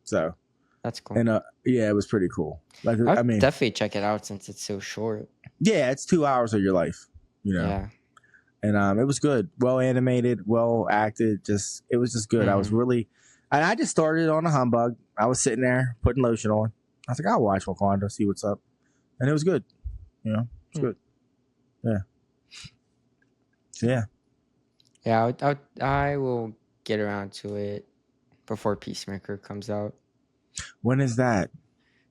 so. That's cool. And it was pretty cool. Like, I mean, definitely check it out since it's so short. Yeah, it's 2 hours of your life, Yeah. And it was good, well animated, well acted. It was just good. I was really, and I just started on a humbug. I was sitting there putting lotion on. I was like, I'll watch Wakanda, see what's up, and it was good. It's good. Yeah. So yeah, I will get around to it before Peacemaker comes out. When is that?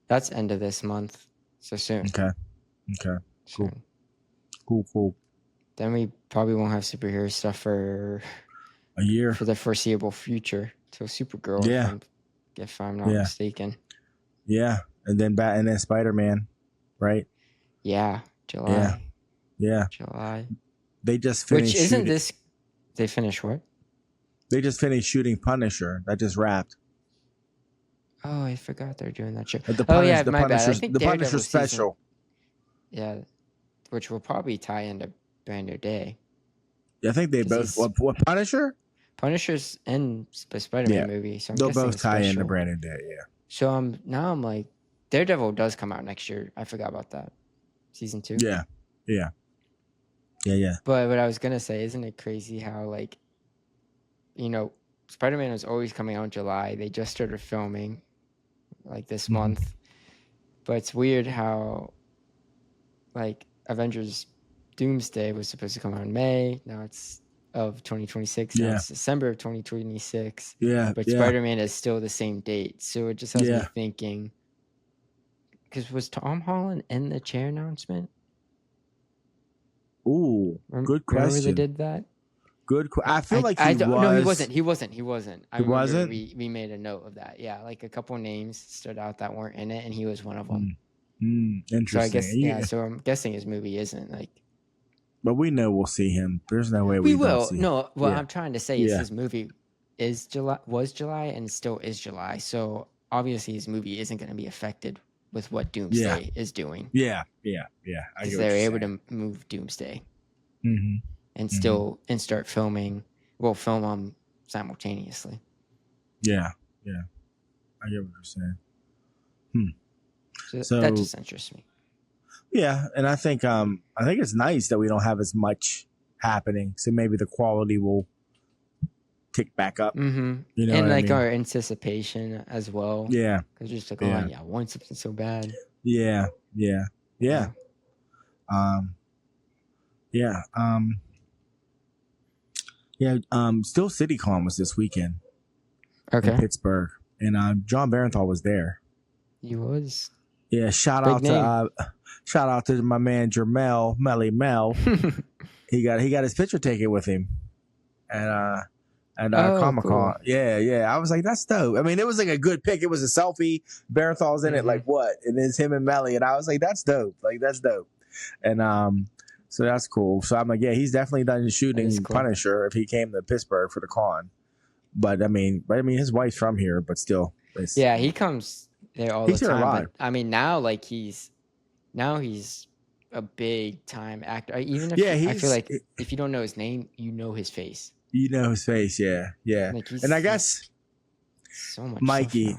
That's end of this month. So soon. Okay. Cool. Cool. Then we probably won't have superhero stuff for a year. For the foreseeable future. Till Supergirl, if I'm not mistaken. Yeah. And then Spider-Man, right? Yeah. July. Yeah. July. They just finished. Which isn't this? They finished what? They just finished shooting Punisher. That just wrapped. Oh, I forgot they're doing that show. My bad. I think the Punisher special. Yeah, which will probably tie into Brand New Day. Yeah, I think they both. What Punisher? Punisher's in the Spider-Man movie, so they'll both tie into Brand New Day. Yeah. So now I'm like, Daredevil does come out next year. I forgot about that. Season 2. Yeah. But what I was gonna say, isn't it crazy how Spider-Man was always coming out in July. They just started filming like this month. But it's weird how Avengers Doomsday was supposed to come out in May. Now it's of 2026. Now it's December of 2026. Yeah. But Spider-Man is still the same date. So it just has me thinking, because was Tom Holland in the chair announcement? Ooh, good question. Remember they did that? Good. I feel like he was. No, he wasn't. He wasn't. He wasn't? We made a note of that. Yeah, like a couple names stood out that weren't in it, and he was one of them. Interesting. So I guess so I'm guessing his movie isn't But we know we'll see him. There's no way We don't will. see him. No, what Yeah. I'm trying to say is Yeah. his movie was July and still is July. So obviously his movie isn't going to be affected with what Doomsday is doing. Yeah. Because they're able to move Doomsday and still start filming. We'll film them simultaneously. Yeah. I get what you're saying. So that just interests me. Yeah, and I think it's nice that we don't have as much happening, so maybe the quality will tick back up. Mm-hmm. You know, and what like I mean? our anticipation as well. Yeah, because just like, Yeah. I want something so bad. yeah. Still Citycom was this weekend in Okay, Pittsburgh, and John Barenthal was there. he was. Yeah, shout Big out to my man Jermel Melly Mel. he got his picture taken with him, and Comic-Con. Cool. Yeah. I was like, that's dope. I mean, it was like a good pick. It was a selfie. Barenthal's in it, like what? And it's him and Melly, and I was like, that's dope. Like that's dope. And so that's cool. So I'm like, yeah, he's definitely done shooting cool. Punisher if he came to Pittsburgh for the con. But I mean, his wife's from here, but still, Yeah, he comes there all the He's here a time. lot. But I mean, now he's a big time actor. Even if I feel like if you don't know his name, you know his face. You know his face, yeah. Like And I guess so much Mikey,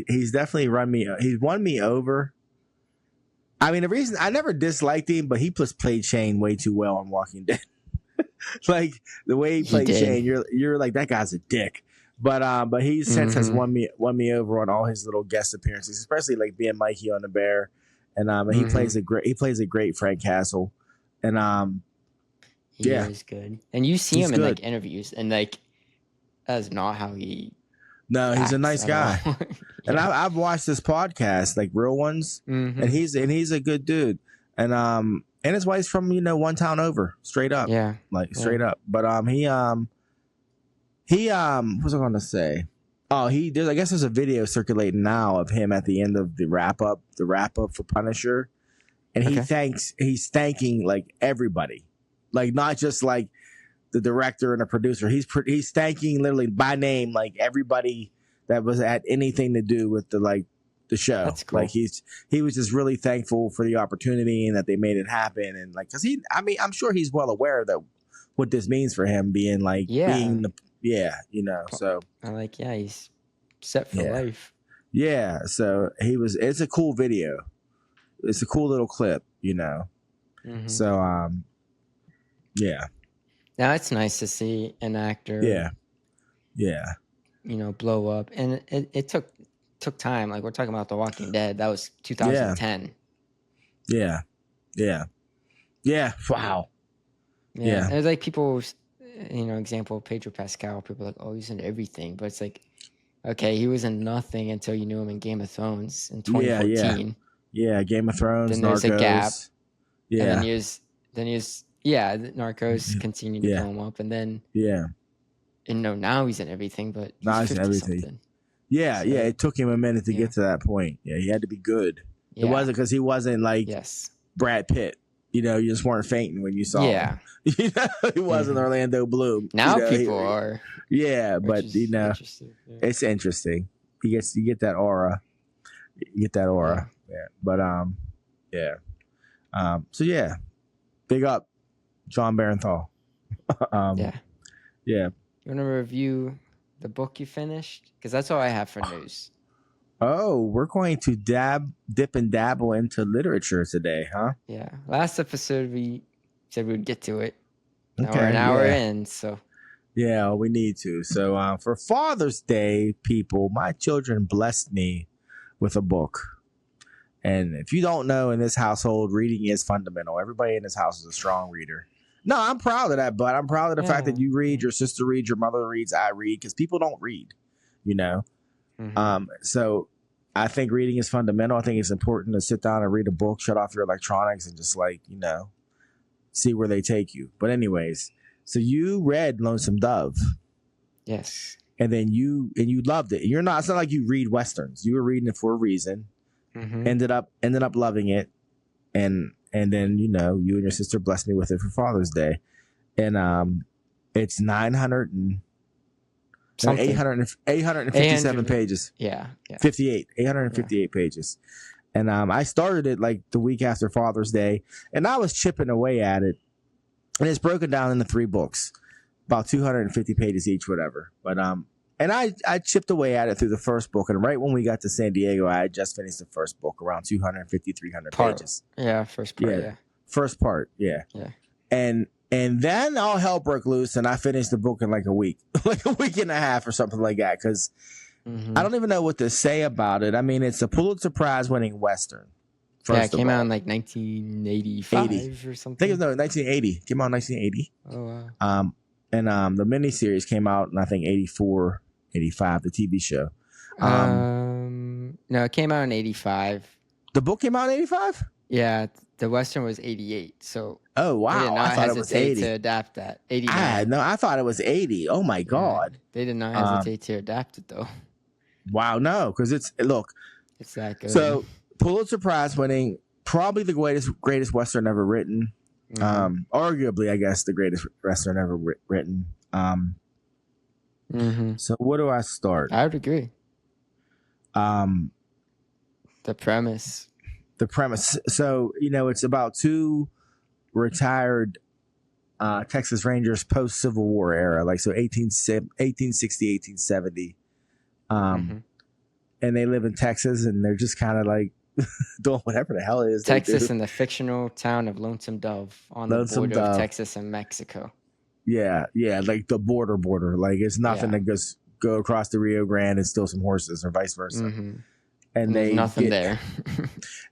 he's definitely he's won me over. I mean, the reason I never disliked him, but he just played Shane way too well on Walking Dead. Like the way he played Shane, you're like, that guy's a dick. But he since has won me over on all his little guest appearances, especially like being Mikey on the Bear, and he plays a great Frank Castle, and he is good. And you see him in good. like interviews, and like that's not how he. No, he's a nice guy. Yeah. And I've watched this podcast, like real ones, and he's a good dude, and his wife's from one town over, straight up, straight up. But he what was I going to say? Oh, I guess there's a video circulating now of him at the end of the wrap up for Punisher, and he's thanking like everybody, like not just like the director and the producer. He's thanking literally by name like everybody that was had anything to do with the show. That's cool. Like he was just really thankful for the opportunity and that they made it happen, and like because I'm sure he's well aware that what this means for him being so I like, he's set for life. Yeah, so it's a cool video. It's a cool little clip, So yeah. Now it's nice to see an actor blow up. And it took time. Like we're talking about The Walking Dead. That was 2010. Yeah. Wow. Yeah. There's like people, example, Pedro Pascal, people are like, oh, he's in everything. But it's like, okay, he was in nothing until you knew him in Game of Thrones in 2014. Yeah, Game of Thrones, then there's Narcos. A gap. Yeah. And then he was Narcos continued to blow him up. And then, now he's in everything, but now he's in everything. Something. Yeah, it took him a minute to get to that point. Yeah, he had to be good. Yeah. It wasn't because he wasn't like Brad Pitt. You just weren't fainting when you saw him. He wasn't Orlando Bloom. Now people are. Yeah, but it's interesting. You get that aura. Yeah. But so yeah, big up, John Barenthal. Yeah. You want to review the book you finished? Because that's all I have for news. Oh, we're going to dip and dabble into literature today, huh? Yeah. Last episode we said we'd get to it. Now we're an hour in, so. Yeah, we need to. So for Father's Day, people, my children blessed me with a book. And if you don't know, in this household, reading is fundamental. Everybody in this house is a strong reader. No, I'm proud of that, bud. I'm proud of the fact that you read, your sister reads, your mother reads, I read, because people don't read, So I think reading is fundamental. I think it's important to sit down and read a book, shut off your electronics, and just see where they take you. But anyways, so you read Lonesome Dove. Yes. And then you loved it. It's not like you read Westerns. You were reading it for a reason. Ended up loving it. And and then you and your sister blessed me with it for Father's Day, and it's 900 and no, Something. 857 800. pages. Yeah. 858 pages. And I started it like the week after Father's Day, and I was chipping away at it. And it's broken down into 3 books, about 250 pages each, whatever. But and I chipped away at it through the first book, and right when we got to San Diego, I had just finished the first book, around 250, 300 pages. Yeah, first part. Yeah. First part. Yeah. And then all hell broke loose, and I finished the book in like a week, like a week and a half or something like that, because I don't even know what to say about it. I mean, it's a Pulitzer Prize winning Western. Yeah, it came out in like 1985 or something. I think it was 1980. Came out in 1980. Oh, wow. And the miniseries came out in, I think, 84, 85, the TV show. No, it came out in 85. The book came out in 85? Yeah, the Western was 88. So oh, wow. they did not I thought it was 80. to adapt that. 89. No, I thought it was 80. Oh, my God. Yeah, they did not hesitate to adapt it, though. Wow, no, because it's that good. So Pulitzer Prize winning, probably the greatest Western ever written. Arguably, I guess, the greatest Western ever written. So where do I start? I would agree. The premise. So, it's about 2 retired Texas Rangers post Civil War era, like so 1860, 1870. And they live in Texas, and they're just kind of like doing whatever the hell it is. Texas in the fictional town of Lonesome Dove on the border of Texas and Mexico. Yeah, like the border. Like it's nothing to go across the Rio Grande and steal some horses or vice versa. And there's nothing there.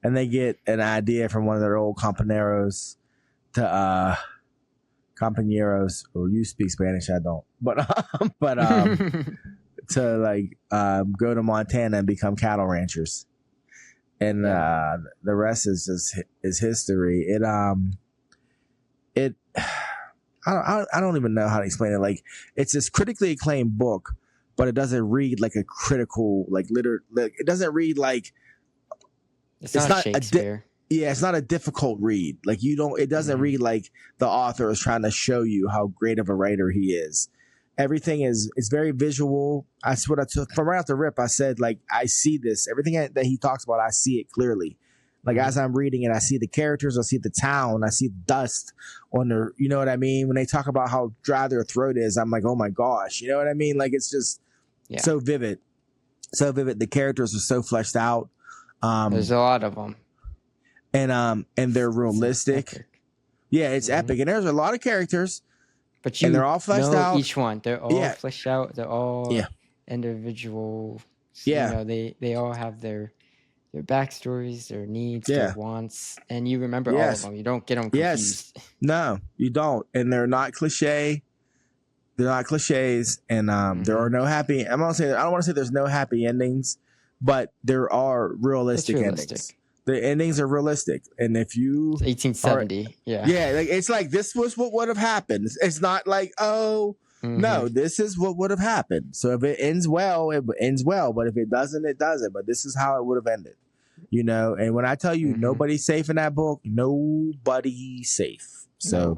And they get an idea from one of their old compañeros to compañeros, or you speak Spanish, I don't. But to like go to Montana and become cattle ranchers. And the rest is history. I don't even know how to explain it. Like, it's this critically acclaimed book, but it doesn't read like a critical, like it doesn't read like it's not Shakespeare. It's not a difficult read. Like it doesn't read like the author is trying to show you how great of a writer he is. Everything is very visual. That's what I took from right off the rip. I said, like, I see this. Everything that he talks about, I see it clearly. Like, as I'm reading it, I see the characters, I see the town, I see dust on their, you know what I mean? When they talk about how dry their throat is, I'm like, oh my gosh, you know what I mean? Like, it's just so vivid. So vivid. The characters are so fleshed out. There's a lot of them. And they're realistic. It's epic. And there's a lot of characters. But they're all fleshed out. Each one. They're all fleshed out. They're all individual. Yeah. They all have their backstories, their needs, their wants, and you remember all of them. You don't get them confused. No, you don't. And they're not cliche. They're not cliches. And there are no happy. I don't want to say there's no happy endings, but there are realistic endings. The endings are realistic, and if you 1870, like, it's like this was what would have happened. It's not like no, this is what would have happened. So if it ends well, it ends well. But if it doesn't, it doesn't. But this is how it would have ended, And when I tell you nobody's safe in that book, nobody's safe. So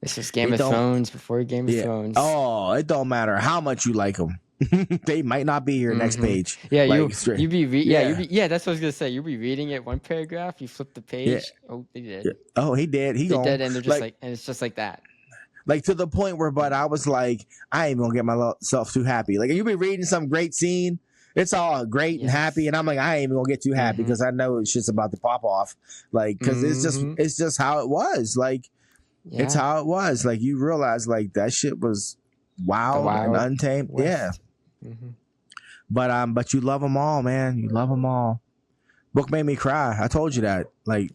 this was Game of Thrones before Game of Thrones. Oh, it don't matter how much you like them. They might not be here next page. Yeah, like, you be that's what I was gonna say. You'll be reading it one paragraph, you flip the page. Oh, they did. Yeah. Oh, he did. He did, and they're just and it's just like that. Like, to the point where, but I was like, I ain't gonna get myself too happy. Like, you be reading some great scene, it's all great and happy, and I'm like, I ain't even gonna get too happy because I know it's just about to pop off. Like, because it's just how it was. Like, it's how it was. Like, you realize, like, that shit was wild and untamed. West. Yeah. But you love them all, man. You love them all. Book made me cry. I told you that. Like,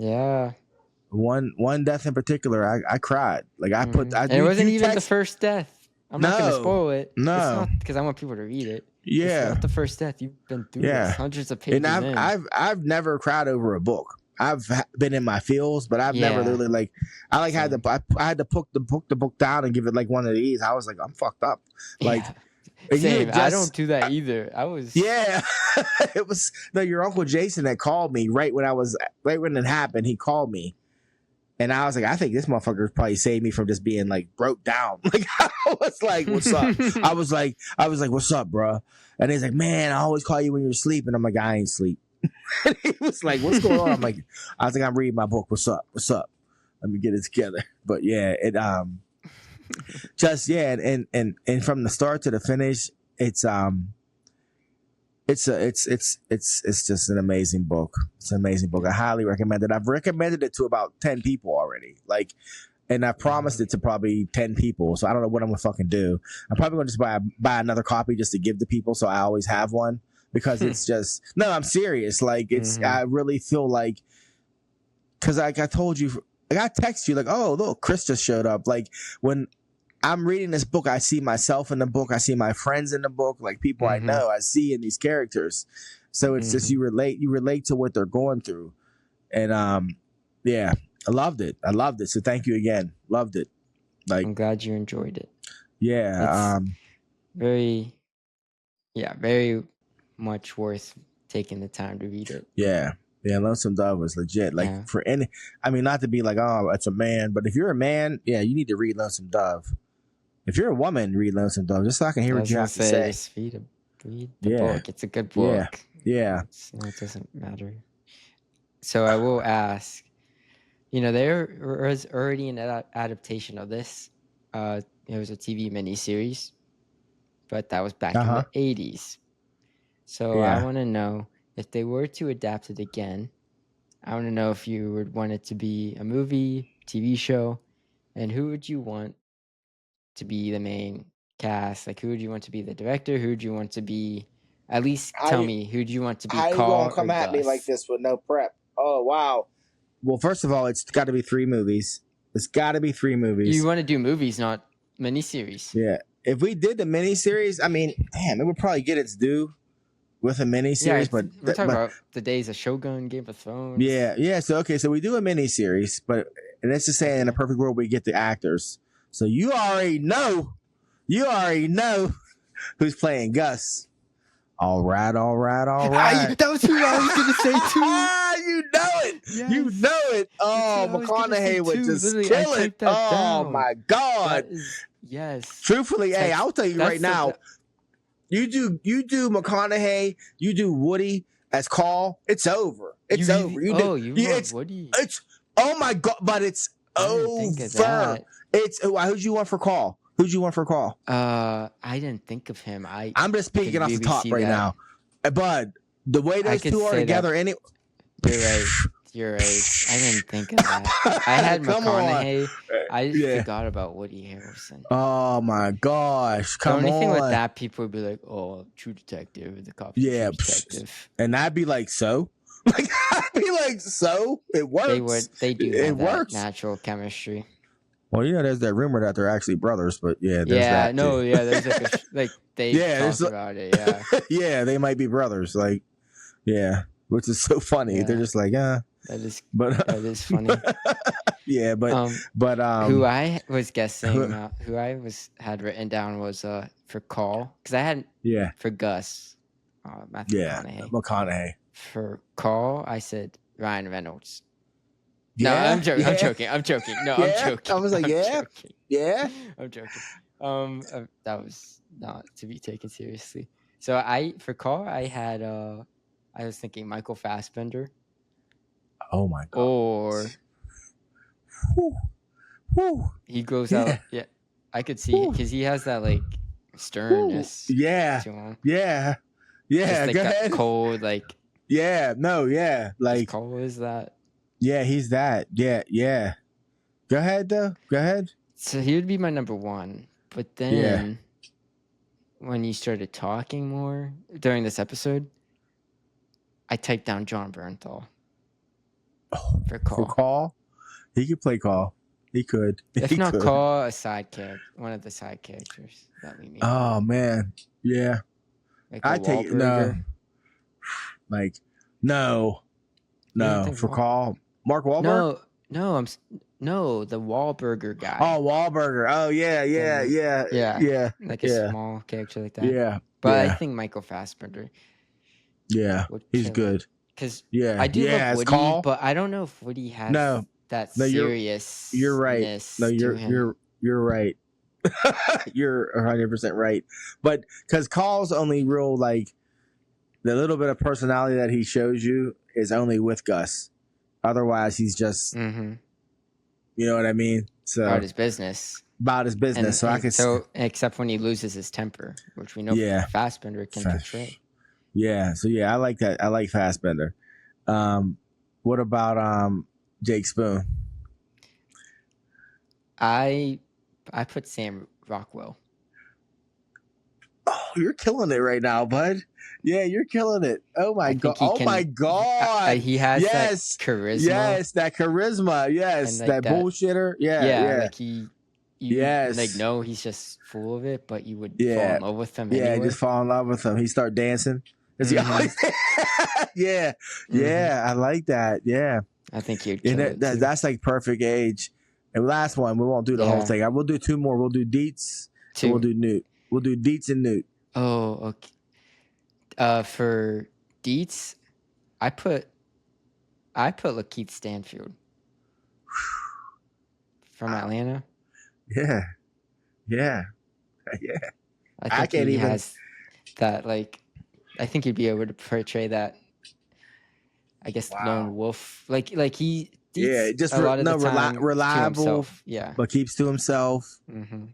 one death in particular, I cried. Like, I put. It wasn't even the first death. I'm not gonna spoil it. No, it's not because I want people to read it. Yeah, it's not the first death. You've been through this, hundreds of pages. And I've never cried over a book. I've been in my feels, but I've never really like. I had to put the book down and give it like one of these. I was like, I'm fucked up. Like. Same. I don't do that either. I was it was your Uncle Jason that called me right when it happened. He called me And I was like, I think this motherfucker probably saved me from just being like broke down. Like I was like, what's up? I was like, what's up, bro? And he's like, man, I always call you when you're asleep. And I'm like, I ain't sleep. And he was like, what's going on? I was like, I'm reading my book. What's up? What's up? Let me get it together. But yeah, it just yeah, and from the start to the finish, it's just an amazing book. It's an amazing book. I highly recommend it. I've recommended it to about 10 people already. Like, and I promised it to probably 10 people. So I don't know what I'm gonna fucking do. I'm probably gonna just buy another copy just to give to people, so I always have one, because it's just no. I'm serious. Like it's. I really feel like, because like I told you, like I text you like, oh look, Chris just showed up. Like when I'm reading this book, I see myself in the book. I see my friends in the book, like people I know, I see in these characters. So it's just you relate to what they're going through. And yeah, I loved it. So thank you again. Loved it. Like I'm glad you enjoyed it. Yeah. Very much worth taking the time to read it. Yeah. Yeah, Lonesome Dove was legit. Like for any, I mean, not to be like, oh, it's a man, but if you're a man, yeah, you need to read Lonesome Dove. If you're a woman, read Lonesome Dove, just so I can hear what you have to say. Just read the book. It's a good book. Yeah. It doesn't matter. So I will ask, there was already an adaptation of this. It was a TV miniseries, but that was back in the 80s. So I want to know, if they were to adapt it again, I want to know if you would want it to be a movie, TV show, and who would you want to be the main cast? Like, who would you want to be the director? Who would you want to be? At least tell me, who do you want to be? How you gonna come at me like this with no prep? Oh wow. Well, first of all, it's got to be 3 movies. It's got to be 3 movies. You want to do movies, not miniseries. Yeah. If we did the miniseries, I mean, damn, it would probably get its due with a miniseries. But we're talking about the days of Shogun, Game of Thrones. Yeah. So we do a miniseries, but let's just say in a perfect world we get the actors. So you already know who's playing Gus. All right. That was who I was going to say too. You know it. Yes. You know it. Oh, McConaughey would just kill it. Oh my God. Yes. Truthfully, hey, I'll tell you right now. You do McConaughey. You do Woody as Carl. It's over. It's over. You love Woody. It's oh my God, but it's over. It's who'd you want for Carl? I didn't think of him. I'm just speaking off the top right now. But the way those two are together, anyway. You're right. I didn't think of that. I had McConaughey. I just forgot about Woody Harrelson. Oh my gosh! The only thing with that, people would be like, "Oh, True Detective, the cop." Yeah, True Detective. And I'd be like, "So." Like I'd be like, "So it works." They do. It works. Natural chemistry. Well, there's that rumor that they're actually brothers, but there's that too. There's they talk about it, yeah, they might be brothers, like, which is so funny. Yeah. They're just like, that is funny. Yeah, but who I was guessing, who I had written down was for Carl, because I had for Gus, Matthew McConaughey. For Carl, I said Ryan Reynolds. No, I'm joking. I'm joking. I'm joking. No, I'm joking. I was like, I'm joking. That was not to be taken seriously. So for Carl, I had I was thinking Michael Fassbender. Oh my God. Or he goes out. Yeah, I could see it because he has that like sternness. To him. Yeah. Just, like, go ahead. Cold, like. Like. Cold is that. Yeah, he's that. Yeah. Go ahead, though. Go ahead. So he would be my number 1. But then when you started talking more during this episode, I typed down John Bernthal. Oh, for Carl? He could play Carl. He could. If not Carl, a side character. One of the side characters that we meet. Oh, man. Yeah. Like I take it. No. Like, no. For Carl. Mark Wahlberg? No, the Wahlburger guy. Oh, Wahlburger. Oh, yeah. Like a small character like that. Yeah. But I think Michael Fassbender. Yeah, he's good. Because I do love Woody, but I don't know if Woody has that No, seriousness you're right. No, to him. you're right. You're 100% right. But because Call's only real, like, the little bit of personality that he shows you is only with Gus. Otherwise, he's just, Mm-hmm. you know what I mean? So About his business. about his business. So I And could, so except when he loses his temper, which we know Yeah. Fassbender can portray. yeah. So yeah, I like that. I like Fassbender. What about Jake Spoon? I put Sam Rockwell. Oh, you're killing it right now, bud. Yeah, you're killing it. Oh my god. Oh my god. He has yes. that charisma. Yes, that charisma. Yes, and like that bullshitter. Yeah. like you Yes. like know he's just full of it, but you would Yeah. fall in love with him Yeah, anyway. just fall in love with him. He start dancing. He always, yeah. Yeah, I like that. Yeah. I think you'd kill it too. That's like perfect age. And last one, we won't do the whole thing. We'll do two more. We'll do Dietz. And we'll do Newt. We'll do Dietz and Newt. Oh, okay. For Dietz, I put Lakeith Stanfield from Atlanta. Yeah. I think he has that, like, I think he'd be able to portray that, I guess, lone wolf. Like he Dietz, just a lot of the time reliable, to himself. Yeah, but keeps to himself. Mm-hmm.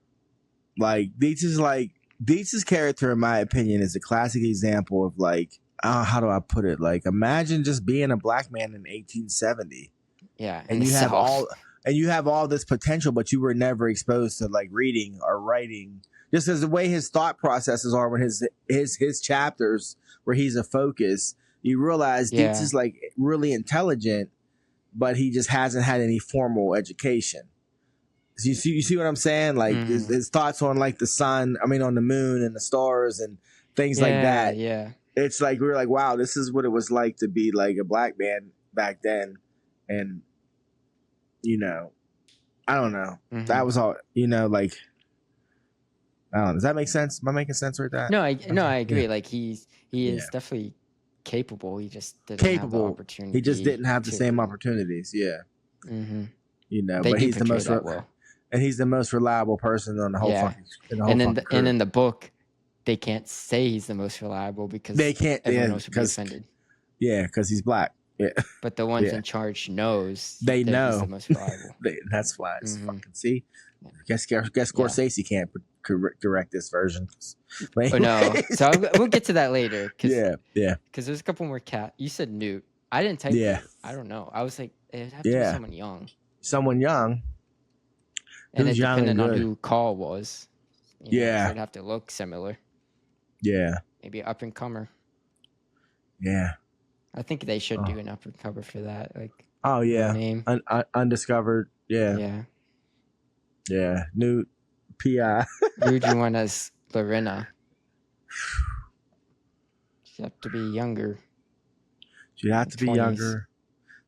Like Dietz's character, in my opinion, is a classic example of, like, how do I put it? Like, imagine just being a black man in 1870. Yeah, and you have all this potential, but you were never exposed to, like, reading or writing. Just as the way his thought processes are when his chapters where he's a focus, you realize Dietz is, like, really intelligent, but he just hasn't had any formal education. So you see what I'm saying? Like, his thoughts on, like, the sun, on the moon and the stars and things like that. Yeah. It's like, we were like, wow, this is what it was like to be, like, a black man back then. And, I don't know. Mm-hmm. That was all, like, I don't know. Does that make sense? Am I making sense with that? No, I agree. Yeah. Like, he is definitely capable. He just didn't have the opportunity. He just didn't have the same opportunities. Yeah. Mm-hmm. But he's the most and he's the most reliable person on the whole fucking. And in the book, they can't say he's the most reliable because they can't. Everyone else would be offended. Yeah, because he's black. Yeah. But the ones in charge knows they know he's the most reliable. That's why it's fucking see. Guess Scorsese can't direct this version. No, so we'll get to that later. Yeah. Because there's a couple more You said Newt. I didn't type. Yeah. I don't know. I was like, it'd have to be someone young. Someone young. And it depending on who Call was. It'd have to look similar. Yeah. Maybe an up and comer. Yeah. I think they should do an up and comer for that. Like. Oh yeah. Name. Undiscovered. Yeah. Yeah. Newt. P.I. Who would you want as Lorena? She'd have to be younger. She'd have to be 20s. Younger.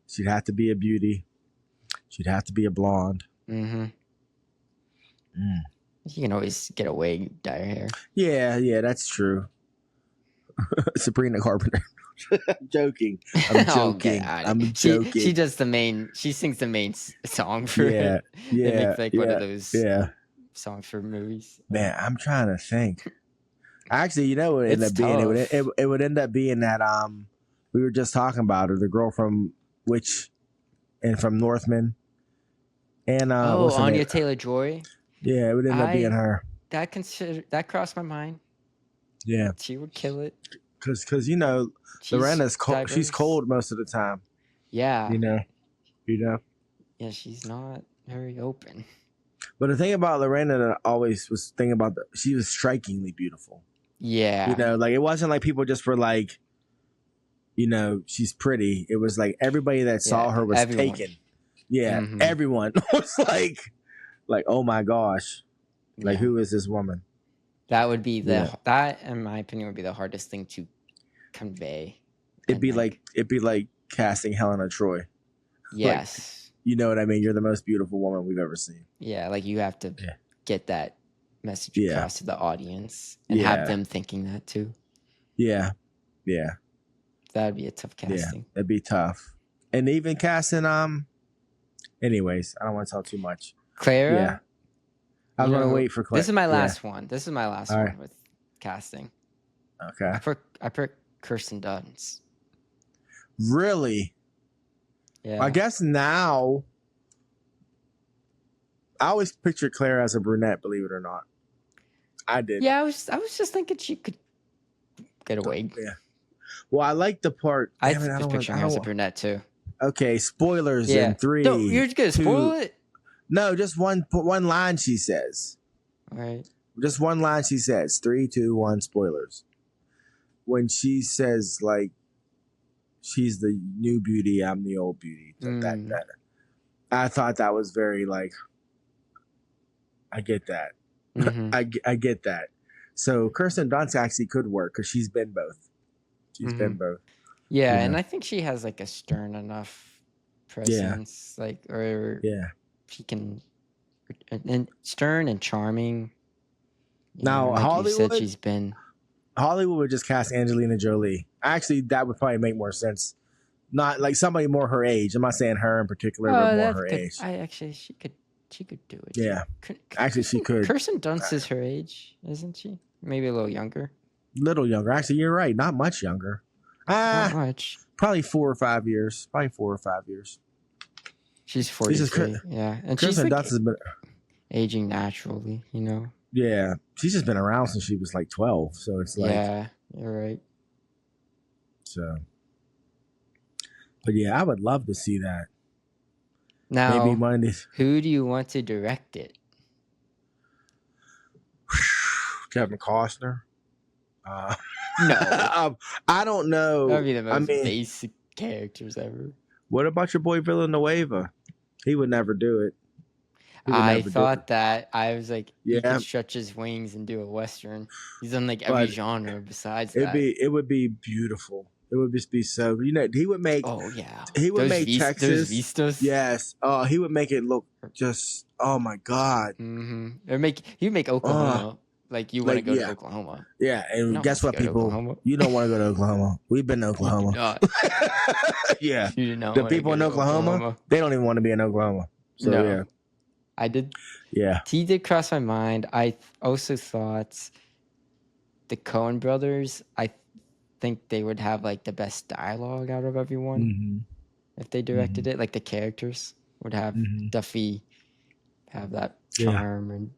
She'd have to be a beauty. She'd have to be a blonde. Mm-hmm. You can always get away, dye her hair. Yeah, that's true. Sabrina Carpenter. I'm joking. I'm joking. She does the main. She sings the main song for it. Yeah. They make like one of those. Songs for movies. Man, I'm trying to think. Actually, you know what it ended up being? It would end up being that we were just talking about her, the girl from from Northman. And Anya Taylor-Joy. Yeah, it would end up being her. That crossed my mind. Yeah, she would kill it. Because Lorena's cold. She's cold most of the time. Yeah, you know. Yeah, she's not very open. But the thing about Lorena that I always was thinking about, she was strikingly beautiful. Yeah. Like, it wasn't like people just were like, she's pretty. It was like everybody that saw her was taken. Yeah. Mm-hmm. Everyone was like, oh my gosh. Like, who is this woman? That would be that, in my opinion, would be the hardest thing to convey. It'd be like casting Helena Troy. Yes. You know what I mean? You're the most beautiful woman we've ever seen. Yeah, like you have to get that message across to the audience and have them thinking that too. Yeah. That'd be a tough casting. Yeah, that'd be tough. And even casting Anyways, I don't want to tell too much. Clara. Yeah. I was gonna wait for Clara. This is my last one. This is my last one with casting. Okay. I put Kirsten Dunst. Really? Yeah. I guess now. I always pictured Claire as a brunette, believe it or not. I did. Yeah, I was just thinking she could get a wig. Yeah. Well, I like the part. I was picturing her as a brunette too. Okay, spoilers in 3. No, you're just gonna spoil it. No, just one line she says. All right. Just one line she says. 3, 2, 1. Spoilers. When she says like, she's the new beauty, I'm the old beauty. That I thought that was very like. I get that. Mm-hmm. I get that. So Kirsten Dunst actually could work because she's been both. She's been both. Yeah, and I think she has like a stern enough presence, she can, and stern and charming. Now like Hollywood, you said, she's been. Hollywood would just cast Angelina Jolie. Actually, that would probably make more sense. Not like somebody more her age. I'm not saying her in particular, but more her age. She could do it. Yeah. Actually, she could. Kirsten Dunst is her age, isn't she? Maybe a little younger. Little younger. Actually, you're right. Not much younger. Not much. Probably 4 or 5 years. She's 43. Yeah. And Kirsten she's Dunst has been aging naturally, you know? Yeah. She's just been around since she was like 12. So it's like. Yeah, you're right. So. But yeah, I would love to see that. Now, maybe one of these. Who do you want to direct it? Kevin Costner. No. I don't know. That'd be the most basic characters ever. What about your boy Villanueva? He would never do it. I thought that. I was like, he could stretch his wings and do a Western. He's done like every genre besides that. It would be beautiful. It would just be so, he would make. Oh yeah. He would make Texas. Those vistas. Yes. Oh, he would make it look just. Oh my God. Mm-hmm. He'd make Oklahoma like you want to go to Oklahoma. Yeah, and guess what, people? You don't want to go to Oklahoma. We've been to Oklahoma. Yeah. You did not the people in Oklahoma, they don't even want to be in Oklahoma. So yeah. I did. Yeah. He did cross my mind. I also thought the Coen brothers. I think they would have like the best dialogue out of everyone if they directed it. Like the characters would have Duffy have that charm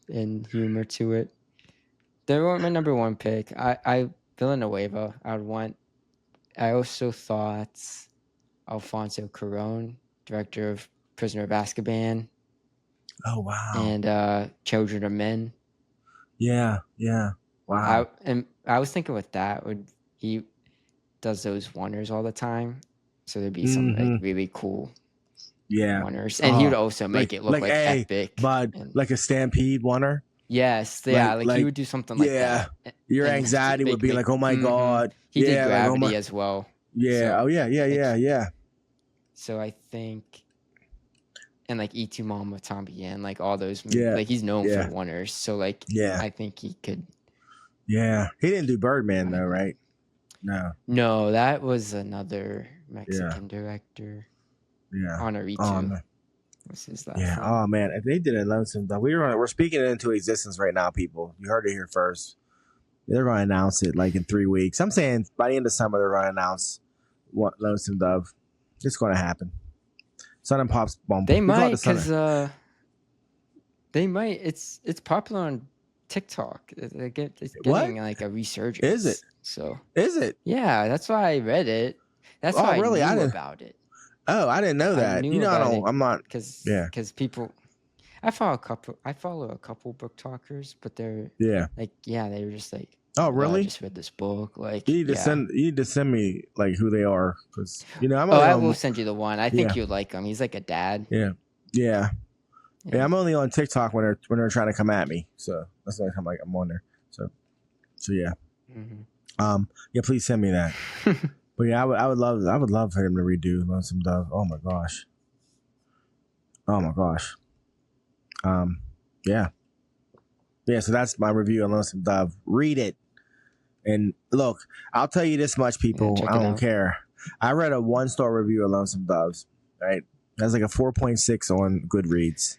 and humor to it. They weren't my number one pick. I Villanueva. I also thought Alfonso Cuarón, director of Prisoner of Azkaban. Oh wow! And Children of Men. Yeah. Wow. I was thinking with that he does those wonders all the time, so there'd be some like really cool wonders, and he would also make it look like epic, but like a Stampede wonder. Yes, like he would do something like that. Your anxiety would be like, oh my God. He did Gravity as well. Yeah. So, yeah. So I think, and like E2 Mom with Tom Bien, like all those movies, like he's known for wonders. So like, I think he could. Yeah, he didn't do Birdman though, right? No, that was another Mexican director. Yeah, Inarritu. What's his last name? Oh man, if they did a Lonesome Dove, we're speaking it into existence right now, people. You heard it here first. They're going to announce it like in 3 weeks. I'm saying by the end of summer they're going to announce what Lonesome Dove. It's going to happen. Sun and Pop's bump. They might because they might. It's popular on TikTok. It's getting like a resurgence. Is it? So is it? Yeah, that's why I read it. That's why really? I knew about it. Oh, I didn't know that. I'm not because people. I follow a couple book talkers, but they're like they were just like, oh really? I just read this book. Like you need to send me like who they are because I will send you the one. I think you'd like him. He's like a dad. Yeah. I'm only on TikTok when they're trying to come at me, so that's why I'm on there. So yeah. Please send me that. But yeah, I would love for him to redo Lonesome Dove. Oh my gosh. Yeah. So that's my review on Lonesome Dove. Read it, and look. I'll tell you this much, people. I don't care. I read a 1-star review of Lonesome Doves. Right, That's like a 4.6 on Goodreads.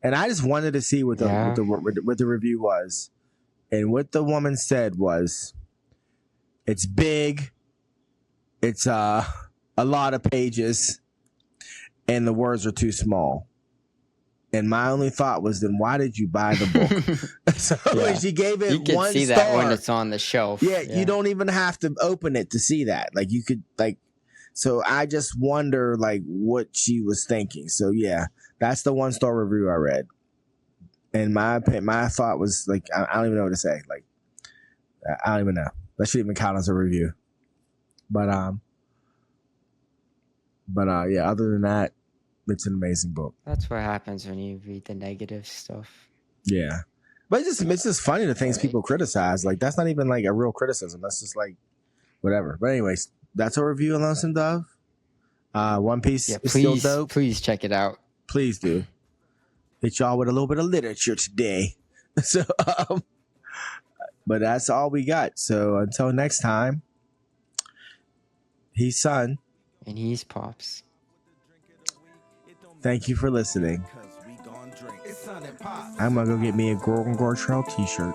And I just wanted to see what the review was. And what the woman said was, it's big, it's a lot of pages, and the words are too small. And my only thought was, then why did you buy the book? So she gave it 1 star. You can see that when it's on the shelf. Yeah, you don't even have to open it to see that. Like, you could, like, so I just wonder, like, what she was thinking. So yeah, that's the 1 star review I read. And my thought was, like, I don't even know what to say. Like, I don't even know. That shouldn't even count as a review. But yeah, other than that, it's an amazing book. That's what happens when you read the negative stuff. Yeah. But it's just funny the things people criticize. Like, that's not even like a real criticism. That's just like whatever. But anyways, that's a review of Lonesome Dove. One Piece is still dope. Please check it out. Please do. Hit y'all with a little bit of literature today. So, but that's all we got. So until next time, he's Son. And he's Pops. Thank you for listening. I'm going to go get me a Gorgon Gore Trail t-shirt.